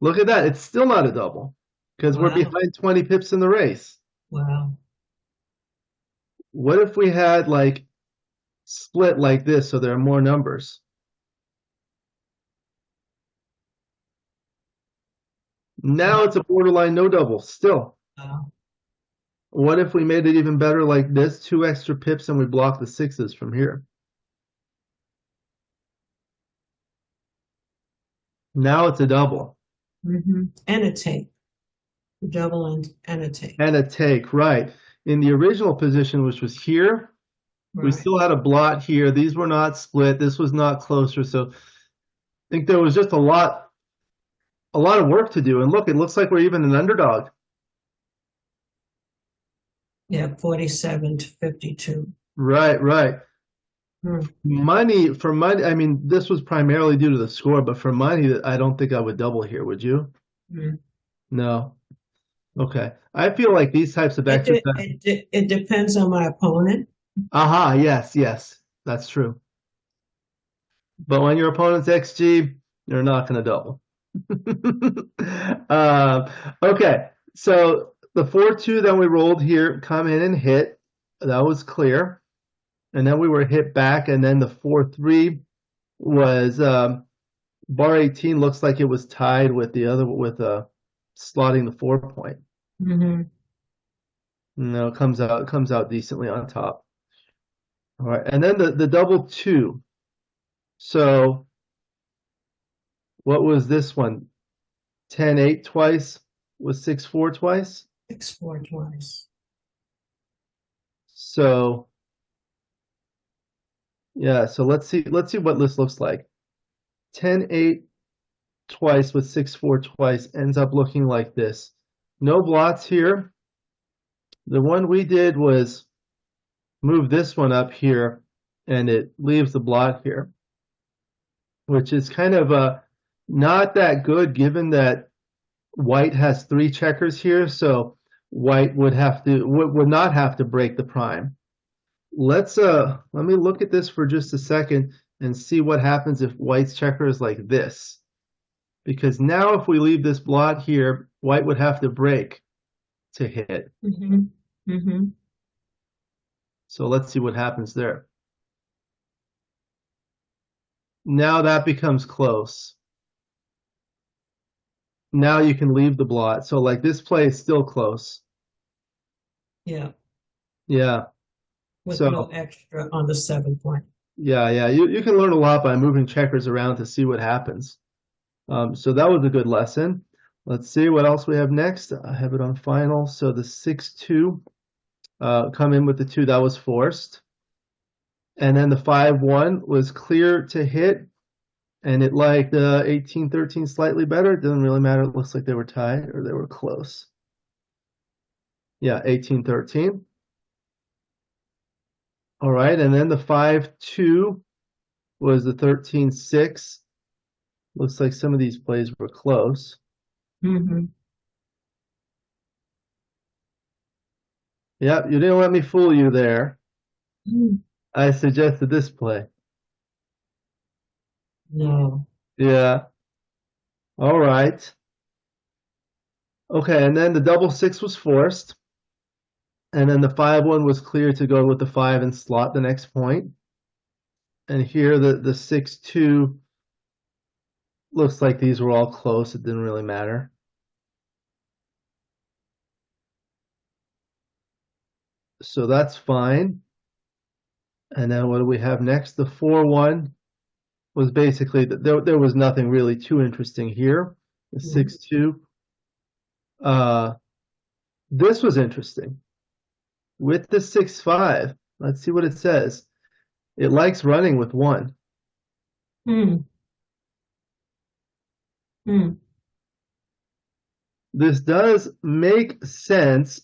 Look at that. It's still not a double because we're Wow, behind 20 pips in the race. wow. What if we had like split like this so there are more numbers? Now it's a borderline no double still. Wow. What if we made it even better like this, 2 extra pips and we block the sixes from here? Now it's a double. And a take. Double and a take. And a take, right. in the original position, which was here, we Right. still had a blot here. These were not split. This was not closer. So I think there was just a lot of work to do. And look, it looks like we're even an underdog. Yeah, 47 to 52. Right, right. Hmm. For money, I mean, this was primarily due to the score, but for money, I don't think I would double here, would you? Hmm. No. Okay. I feel like these types of exercises. It depends on my opponent. Aha, yes, yes, that's true. But when your opponent's XG, you're not going to double. Okay, so the 4-2 that we rolled here come in and hit. That was clear. And then we were hit back, and then the 4-3 was bar 18 looks like it was tied with the other with slotting the 4-point. Mm-hmm. No, it comes out decently on top. All right, and then the double 2. So what was this one? 10-8 twice was 6-4 twice. 6-4 twice. So yeah, so let's see what this looks like. 10-8 twice with 6-4 twice ends up looking like this. No blots here. The one we did was move this one up here, and it leaves the blot here, which is kind of not that good given that white has 3 checkers here, so white would not have to break the prime. Let me look at this for just a second and see what happens if white's checker is like this. Because now if we leave this blot here, white would have to break to hit. Mm-hmm. Mm-hmm. So let's see what happens there. Now that becomes close. Now you can leave the blot. So like this play is still close. Yeah. Yeah. With So no extra on the 7-point. yeah. You can learn a lot by moving checkers around to see what happens. So that was a good lesson. Let's see what else we have next. I have it on final. So the 6-2 come in with the 2 that was forced. And then the 5-1 was clear to hit. And it liked 18-13 slightly better. It doesn't really matter. It looks like they were tied or they were close. Yeah, 18-13. All right, and then the 5-2 was the 13-6. Looks like some of these plays were close. Mm-hmm. Yep, you didn't let me fool you there. Mm-hmm. I suggested this play. No. Yeah. All right. Okay, and then the double 6 was forced. And then the 5-1 was clear to go with the 5 and slot the next point. And here the 6-2 looks like these were all close. It didn't really matter. So that's fine. And then what do we have next? The 4-1 was basically, there was nothing really too interesting here. The 6-2. This was interesting. With the 6-5, let's see what it says. It likes running with 1. Hmm. Hmm. This does make sense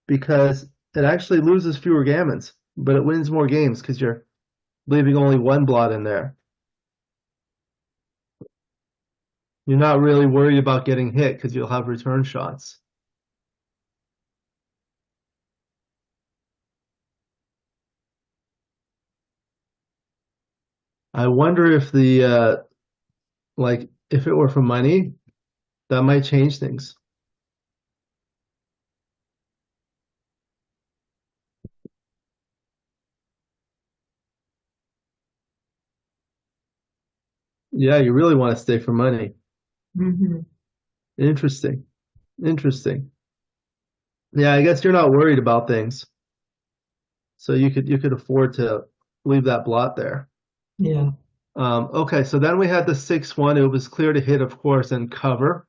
because it actually loses fewer gammons, but it wins more games because you're leaving only 1 blot in there. You're not really worried about getting hit because you'll have return shots. I wonder if the like if it were for money, that might change things. Yeah, you really want to stay for money. Mm-hmm. Interesting. Interesting. Yeah, I guess you're not worried about things. So you could afford to leave that blot there. Yeah. Okay, so then we had the 6-1. It was clear to hit, of course, and cover.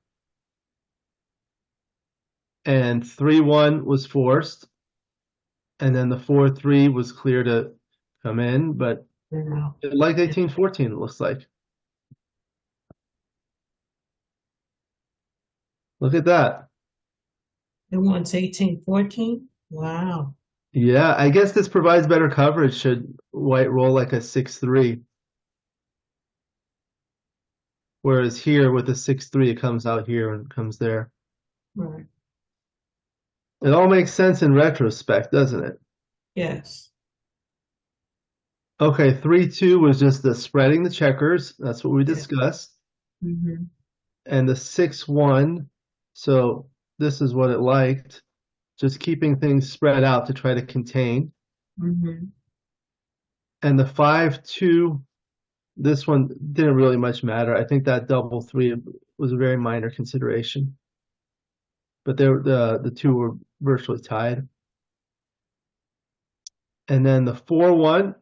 and 3-1 was forced, and then the 4-3 was clear to come in, but Yeah. it liked 18-14, it looks like. Look at that. It wants 18-14. Wow. Yeah, I guess this provides better coverage should white roll like a 6-3. Whereas here with a 6-3, it comes out here and comes there. Right. It all makes sense in retrospect, doesn't it? Yes. Okay, 3-2 was just the spreading the checkers. That's what we Yeah. discussed. Mm-hmm. And the 6-1, so this is what it liked. Just keeping things spread out to try to contain. Mm-hmm. And the 5-2, this one didn't really much matter. I think that double 3 was a very minor consideration. But the two were virtually tied. And then the 4-1,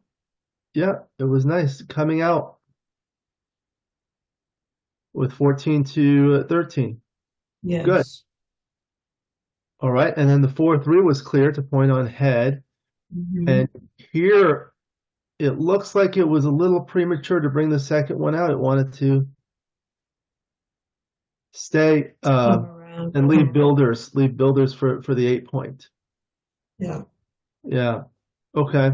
yeah, it was nice coming out with 14-13. Yes. Good. All right, and then the 4-3 was clear to point on head. Mm-hmm. And here it looks like it was a little premature to bring the second one out. It wanted to stay and leave builders for the 8-point. Yeah. Yeah. Okay.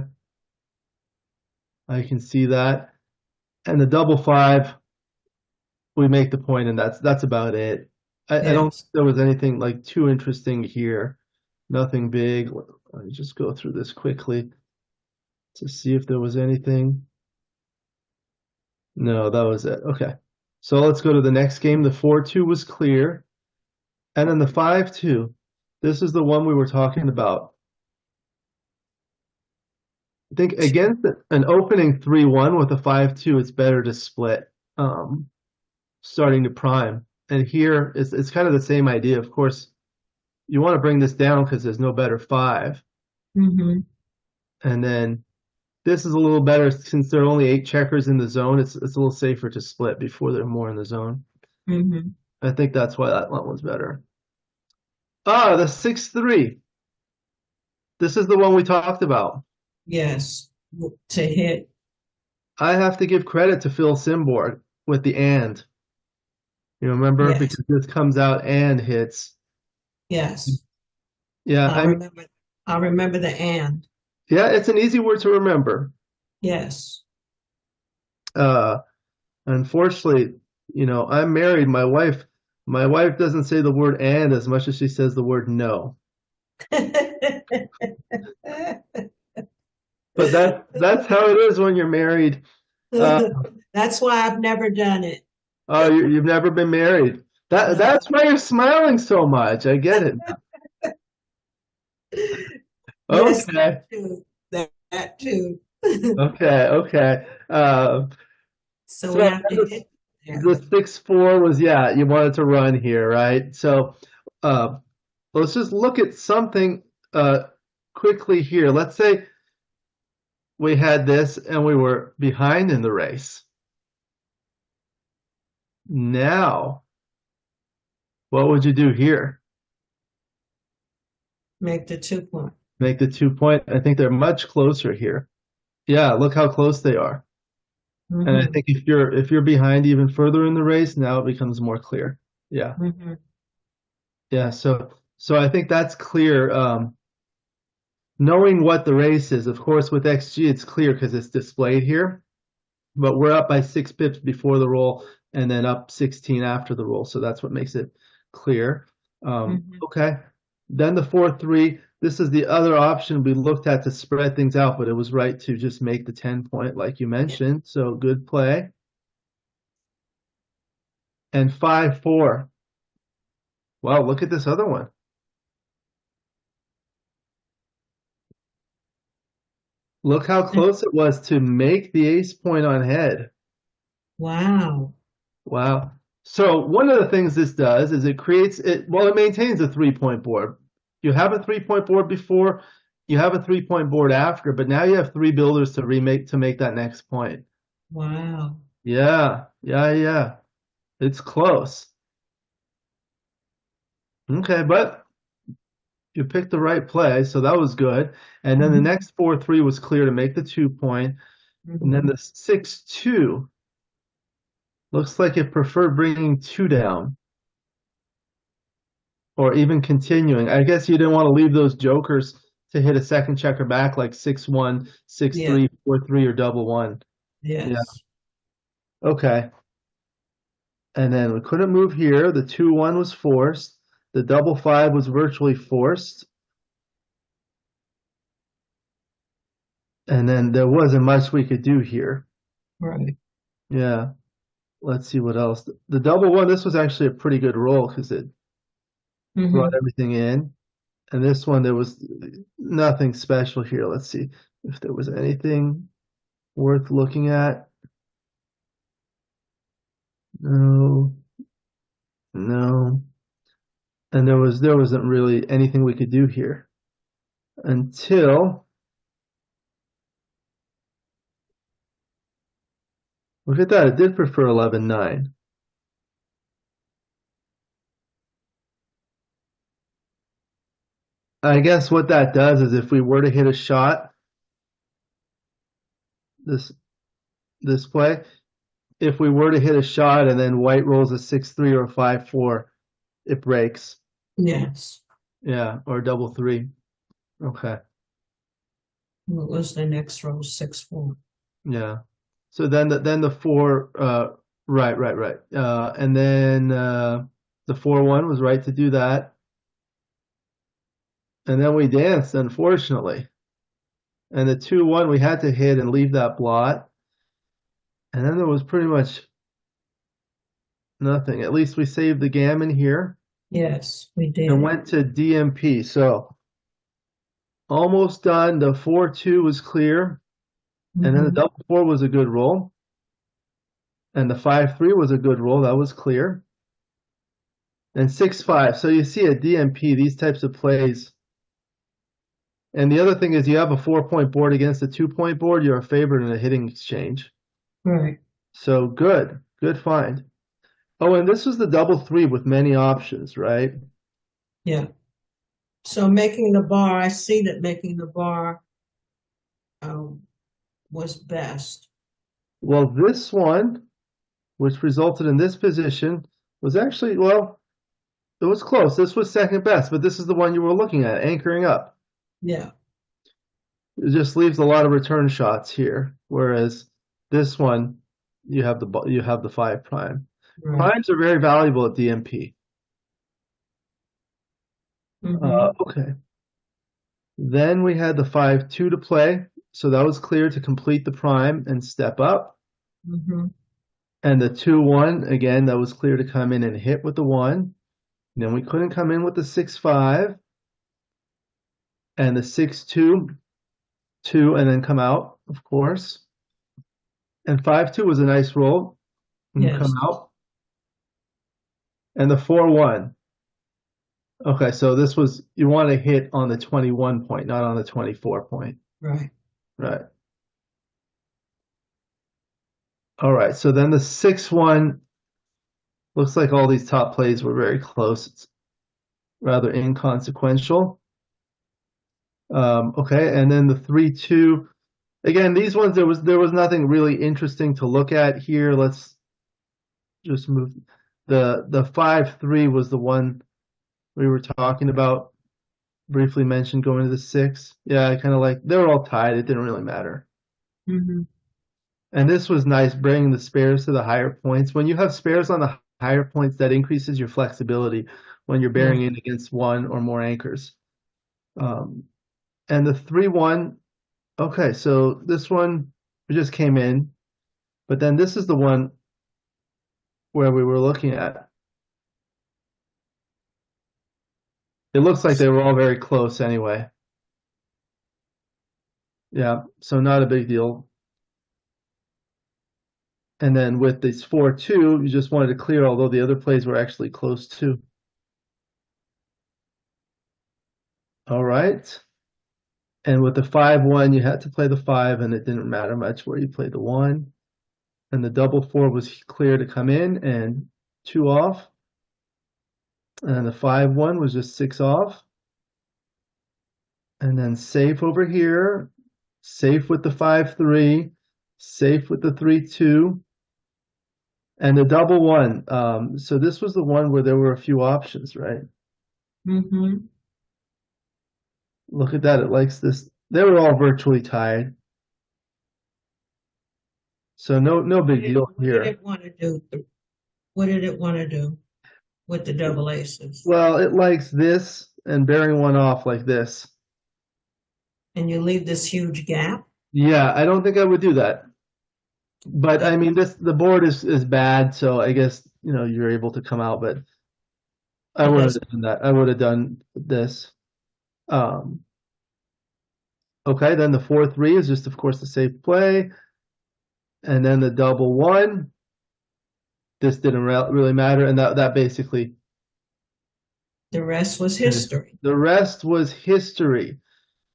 I can see that. And the double 5, we make the point, and that's about it. I don't think there was anything like too interesting here. Nothing big. Let me just go through this quickly to see if there was anything. No, that was it. Okay. So let's go to the next game. The 4-2 was clear. And then the 5-2. This is the one we were talking about. I think against an opening 3-1 with a 5-2, it's better to split starting to prime. And here it's kind of the same idea. Of course, you want to bring this down because there's no better 5. Mm-hmm. And then this is a little better since there are only 8 checkers in the zone. It's a little safer to split before there are more in the zone. Mm-hmm. I think that's why that one was better. Ah, the 6-3. This is the one we talked about. Yes. To hit. I have to give credit to Phil Simborg with the and. You remember? Yes. Because this comes out and hits. Yes. Yeah, I remember the and. Yeah, it's an easy word to remember. Yes. Unfortunately, I'm married. My wife doesn't say the word and as much as she says the word no. But that's how it is when you're married. That's why I've never done it. Oh, you've never been married. That's why you're smiling so much. I get it. Yes, Okay. that too. Okay. So we have to hit there. The 6-4 was, yeah, you wanted to run here, right? So let's just look at something quickly here. Let's say we had this and we were behind in the race. Now, what would you do here? Make the 2-point. Make the 2-point. I think they're much closer here. Yeah, look how close they are. Mm-hmm. And I think if you're behind even further in the race, now it becomes more clear. Yeah. Mm-hmm. Yeah, so I think that's clear. Knowing what the race is, of course, with XG, it's clear because it's displayed here. But we're up by 6 pips before the roll and then up 16 after the roll. So that's what makes it clear. Okay. Then the 4-3. This is the other option we looked at to spread things out, but it was right to just make the 10-point like you mentioned. So good play. And 5-4. Wow, look at this other one. Look how close it was to make the ace point on head. Wow. Wow. So one of the things this does is it maintains a 3-point board. You have a 3-point board before, you have a 3-point board after, but now you have 3 builders to make that next point. Wow. Yeah. It's close. Okay, but You picked the right play, so that was good. And then the Mhm. next 4-3 was clear to make the 2 point. And then Mhm. the 6-2 looks like it preferred bringing 2 down or even continuing. I guess you didn't want to leave those jokers to hit a second checker back like 6-1, six Yeah. three, 4-3, or double one. Yeah, Yes. okay. And then we couldn't move here. The 2-1 was forced. The double 5 was virtually forced. And then there wasn't much we could do here. Right. Yeah. Let's see what else. The double one, this was actually a pretty good roll because it brought Mhm. everything in. And this one, there was nothing special here. Let's see if there was anything worth looking at. No, no. And there wasn't really anything we could do here until look at that. It did prefer 11-9. I guess what that does is if we were to hit a shot, this this play, if we were to hit a shot and then white rolls a 6-3 or a 5-4, it breaks. Yes. Yeah, or double 3. Okay. What was the next row? 6-4. Yeah. So then the 4 right. And then the 4-1 was right to do that. And then we danced, unfortunately. And the 2-1 we had to hit and leave that blot. And then there was pretty much nothing. At least we saved the gammon here Yes, we and did. went to DMP. So almost done. The 4-2 was clear. And then the Mhm. double 4 was a good roll. And the 5-3 was a good roll. That was clear. And 6-5. So you see at DMP, these types of plays. And the other thing is you have a 4-point board against a 2-point board, you're a favorite in a hitting exchange. Right. So good. Good find. Oh, and this was the double 3 with many options, right? Yeah. So making the bar, I see that making the bar um, was best. Well, this one, which resulted in this position, was actually, well, it was close. This was second best, but this is the one you were looking at, anchoring up. Yeah. It just leaves a lot of return shots here, whereas this one, you have the 5 prime. Right. Primes are very valuable at DMP. Mm-hmm. Okay. Then we had the 5-2 to play, so that was clear to complete the prime and step up. Mm-hmm. And the 2-1, again, that was clear to come in and hit with the 1. Then we couldn't come in with the 6-5 and the 6-2, 2, and then come out, of course. And 5-2 was a nice roll and come Yes. out. And the 4-1. Okay, so this was, you want to hit on the 21 point, not on the 24 point. Right. Right. All right, so then the 6-1 looks like all these top plays were very close. It's rather inconsequential. Okay, and then the 3-2. Again, these ones there was nothing really interesting to look at here. Let's just move. The 5-3 was the one we were talking about. Briefly mentioned going to the 6. Yeah, I kind of like they were all tied. It didn't really matter. Mm-hmm. And this was nice, bringing the spares to the higher points. When you have spares on the higher points, that increases your flexibility when you're bearing Right. in against one or more anchors. Um, and the 3-1, okay, so this one just came in, but then this is the one where we were looking at. It looks like they were all very close anyway. Yeah, so not a big deal. And then with this 4-2, you just wanted to clear, although the other plays were actually close too. All right. And with the 5-1, you had to play the 5, and it didn't matter much where you played the 1. And the double 4 was clear to come in and 2 off. And the 5-1 was just 6 off. And then safe over here, safe with the 5-3, safe with the 3-2, and the double one. So this was the one where there were a few options, right? Mm-hmm. Look at that. It likes this. They were all virtually tied. So no big deal What did here. it want to do? What did it want to do with the double aces? Well, it likes this and bearing one off like this. And you leave this huge gap? Yeah, I don't think I would do that. But I mean, the board is bad, so I guess you're able to come out. But I It would has, have done that. I would have done this. Um, okay, then the 4-3 is just, of course, the safe play, and then the double one. This didn't really matter, and that basically the rest was history. the rest was history.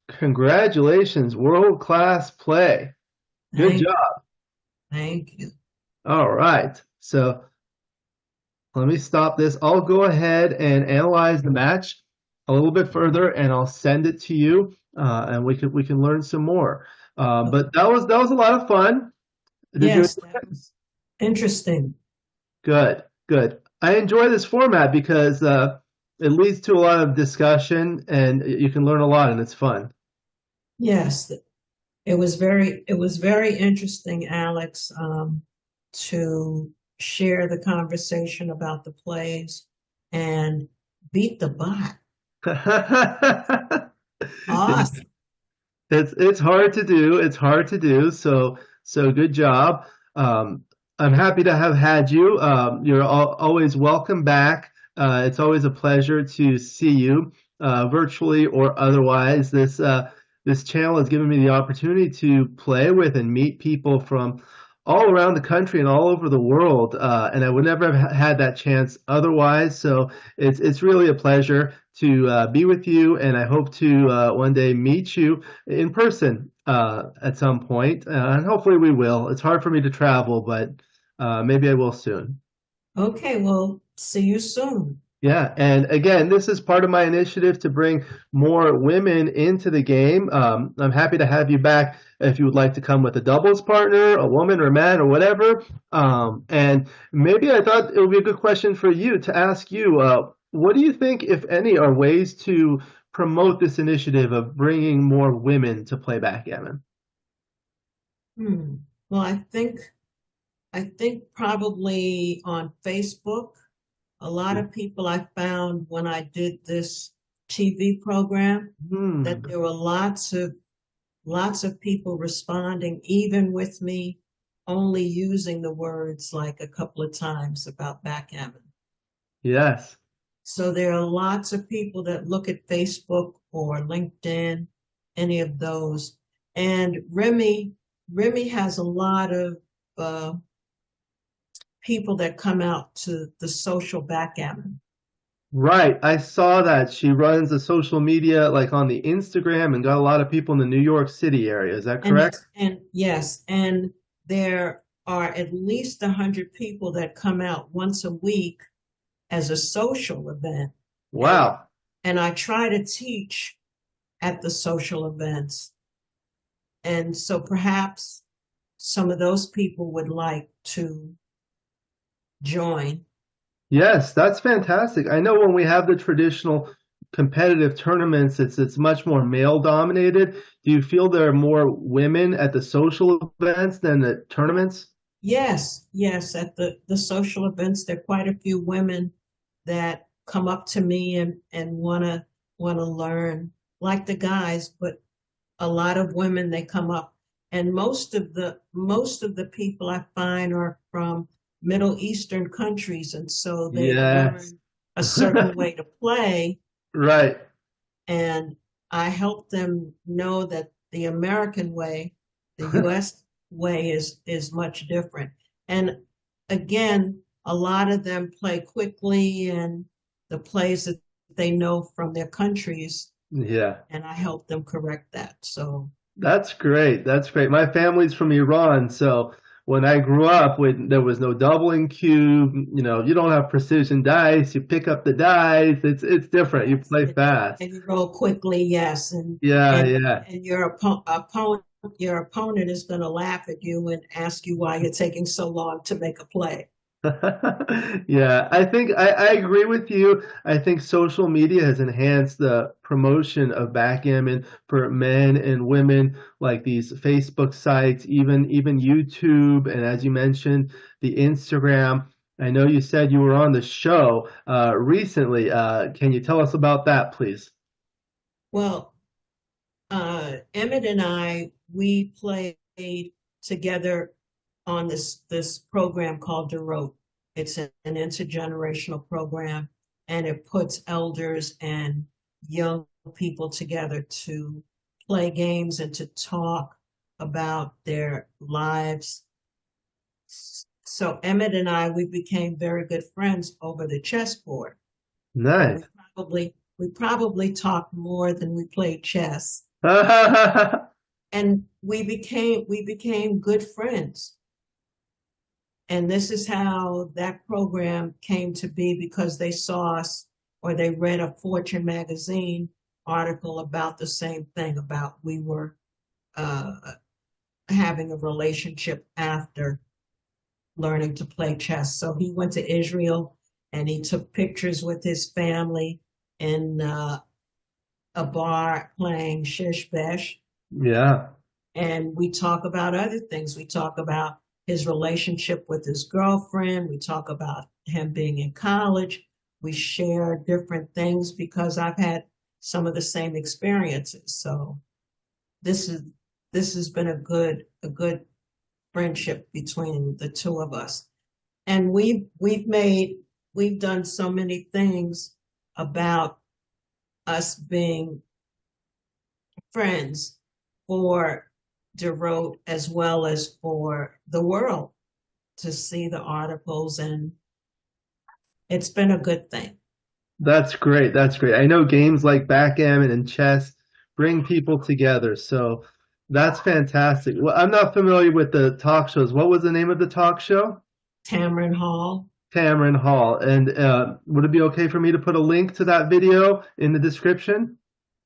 Congratulations, world-class play. Good Thank, job. thank you. All right. So let me stop this. I'll go ahead and analyze the match a little bit further, and I'll send it to you, and we can learn some more. But that was a lot of fun. Did you Yes, enjoy that it? was interesting. Good, good. I enjoy this format because it leads to a lot of discussion, and you can learn a lot, and it's fun. Yes, it was very interesting, Alex, to share the conversation about the plays and beat the bot. Awesome. It's hard to do. It's hard to do. So good job. I'm happy to have had you. You're always welcome back. It's always a pleasure to see you, virtually or otherwise. This channel has given me the opportunity to play with and meet people from all around the country and all over the world, and I would never have had that chance otherwise. So it's really a pleasure to be with you, and I hope to one day meet you in person at some point, and hopefully we will. It's hard for me to travel, but maybe I will soon. Okay, well, see you soon. Yeah, and again, this is part of my initiative to bring more women into the game. I'm happy to have you back if you would like to come with a doubles partner, a woman or a man or whatever. And maybe I thought it would be a good question for you to ask you, what do you think, if any, are ways to promote this initiative of bringing more women to play backgammon? Hmm. Well, I think probably on Facebook, a lot of people I found when I did this TV program that Hmm. there were lots of people responding, even with me only using the words like a couple of times about backgammon. Yes. So there are lots of people that look at Facebook or LinkedIn, any of those. And Remy has a lot of uh, people that come out to the social backgammon. Right. I saw that she runs a social media like on the Instagram and got a lot of people in the New York City area. Is that correct? And yes, and there are at least 100 people that come out once a week as a social event. And Wow. and I try to teach at the social events. And so perhaps some of those people would like to join. Yes, that's fantastic. I know when we have the traditional competitive tournaments, it's much more male dominated. Do you feel there are more women at the social events than the tournaments? Yes, yes, at the social events, there are quite a few women that come up to me and wanna learn, like the guys, but a lot of women they come up, and most of the people I find are from Middle Eastern countries, and so they've Yes. learned a certain way to play, Right. and I help them know that the American way, the US way is much different. And again, a lot of them play quickly and the plays that they know from their countries, Yeah. and I help them correct that. So That's great. That's great. My family's from Iran, so when I grew up, when there was no doubling cube, you don't have precision dice. You pick up the dice. It's different. You play fast. And you roll quickly, yes, Yeah, and yeah. and your opponent is going to laugh at you and ask you why you're taking so long to make a play. Yeah, I think I agree with you. I think social media has enhanced the promotion of backgammon for men and women, like these Facebook sites, even YouTube, and as you mentioned, the Instagram. I know you said you were on the show recently. Can you tell us about that, please? Well, Emmett and we played together on this program called The Road. It's an intergenerational program, and it puts elders and young people together to play games and to talk about their lives. So Emmett and we became very good friends over the chessboard, and Nice. we probably talked more than we played chess. And we became good friends. And this is how that program came to be, because they saw us, or they read a Fortune magazine article about the same thing, about we were uh, having a relationship after learning to play chess. So he went to Israel and he took pictures with his family in a bar playing shish besh. Yeah. And we talk about other things. We talk about his relationship with his girlfriend. We talk about him being in college. We share different things because I've had some of the same experiences. So this is this has been a good friendship between the two of us. And we've done so many things about us being friends for DeRote as well as for the world to see the articles, and it's been a good thing. That's great. That's great. I know games like backgammon and chess bring people together, so that's fantastic. Well, I'm not familiar with the talk shows. What was the name of the talk show? Tamron Hall. Tamron Hall. And would it be okay for me to put a link to that video in the description?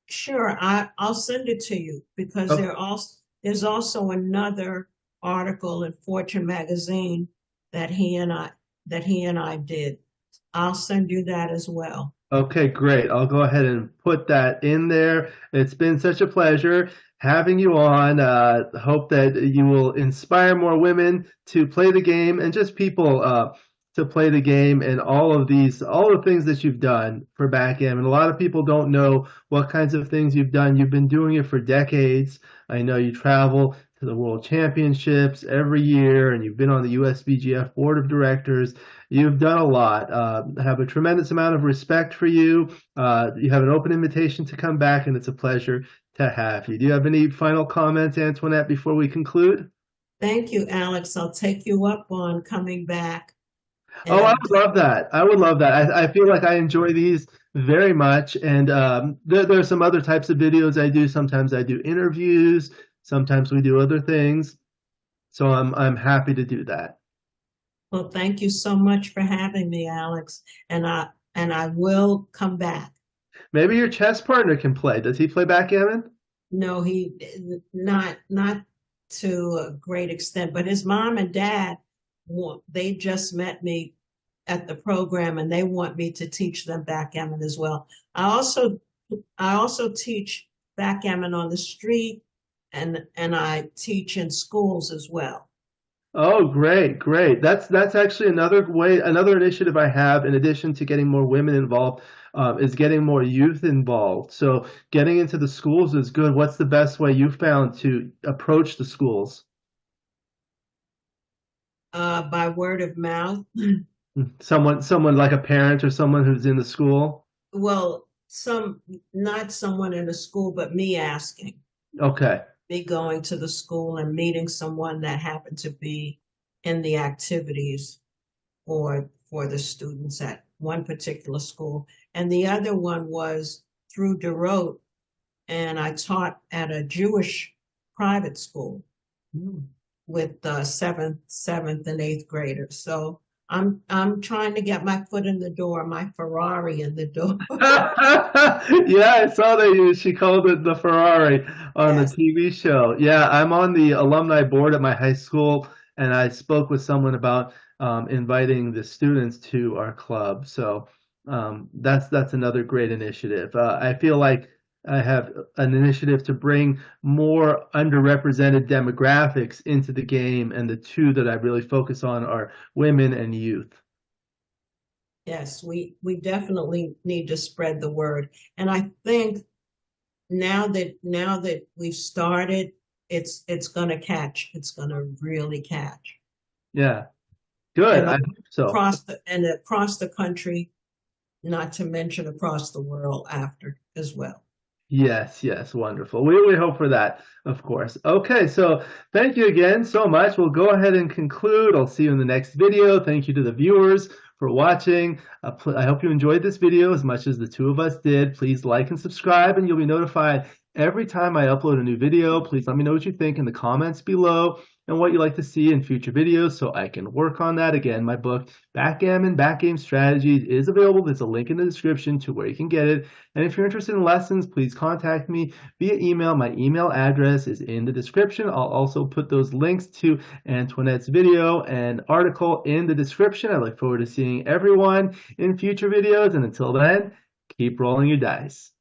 Sure, I'll send it to you because Oh, there's also another article in Fortune magazine that he and I did. I'll send you that as well. okay, great. I'll go ahead and put that in there. It's been such a pleasure having you on. Hope that you will inspire more women to play the game and just people to play the game and all the things that you've done for backgammon. A lot of people don't know what kinds of things you've done. You've been doing it for decades. I know you travel to the World Championships every year, and you've been on the USBGF board of directors. You've done a lot. I have a tremendous amount of respect for you. You have an open invitation to come back, and it's a pleasure to have you. Do you have any final comments, Antoinette, before we conclude? Thank you, Alex. I'll take you up on coming back. Oh, I And would love that. I would love that. I feel like I enjoy these very much. And there are some other types of videos I do. Sometimes I do interviews. Sometimes we do other things. So I'm happy to do that. well, thank you so much for having me, Alex. And I will come back. Maybe your chess partner can play. Does he play backgammon? No, he not to a great extent, but his mom and dad they just met me at the program, and they want me to teach them backgammon as well. I also teach backgammon on the street, and I teach in schools as well. Oh, great, great. That's actually another initiative I have in addition to getting more women involved, is getting more youth involved. So getting into the schools is good. What's the best way you found to approach the schools? By word of mouth. Someone like a parent or someone who's in the school? Well, not someone in a school, but me asking, Okay. me going to the school and meeting someone that happened to be in the activities for the students at one particular school. And the other one was through DeRote, and I taught at a Jewish private school. Hmm. with seventh, and eighth graders. So I'm trying to get my foot in the door, my Ferrari in the door. Yeah, I saw that she called it the Ferrari on the Yes. TV show. Yeah, I'm on the alumni board at my high school, and I spoke with someone about inviting the students to our club. So that's another great initiative. I feel like I have an initiative to bring more underrepresented demographics into the game, and the two that I really focus on are women and youth. Yes, we definitely need to spread the word. And I think now that we've started, it's gonna catch. It's gonna really catch. Yeah, good. And I hope so. across the country, not to mention across the world after as well. Yes, yes, wonderful. We hope for that, of course. Okay, so thank you again so much. We'll go ahead and conclude. I'll see you in the next video. Thank you to the viewers for watching. I hope you enjoyed this video as much as the two of us did. Please like and subscribe, and you'll be notified every time I upload a new video. Please let me know what you think in the comments below and what you'd like to see in future videos so I can work on that. Again, my book, Backgame Strategies, is available. There's a link in the description to where you can get it. And if you're interested in lessons, please contact me via email. My email address is in the description. I'll also put those links to Antoinette's video and article in the description. I look forward to seeing everyone in future videos. And until then, keep rolling your dice.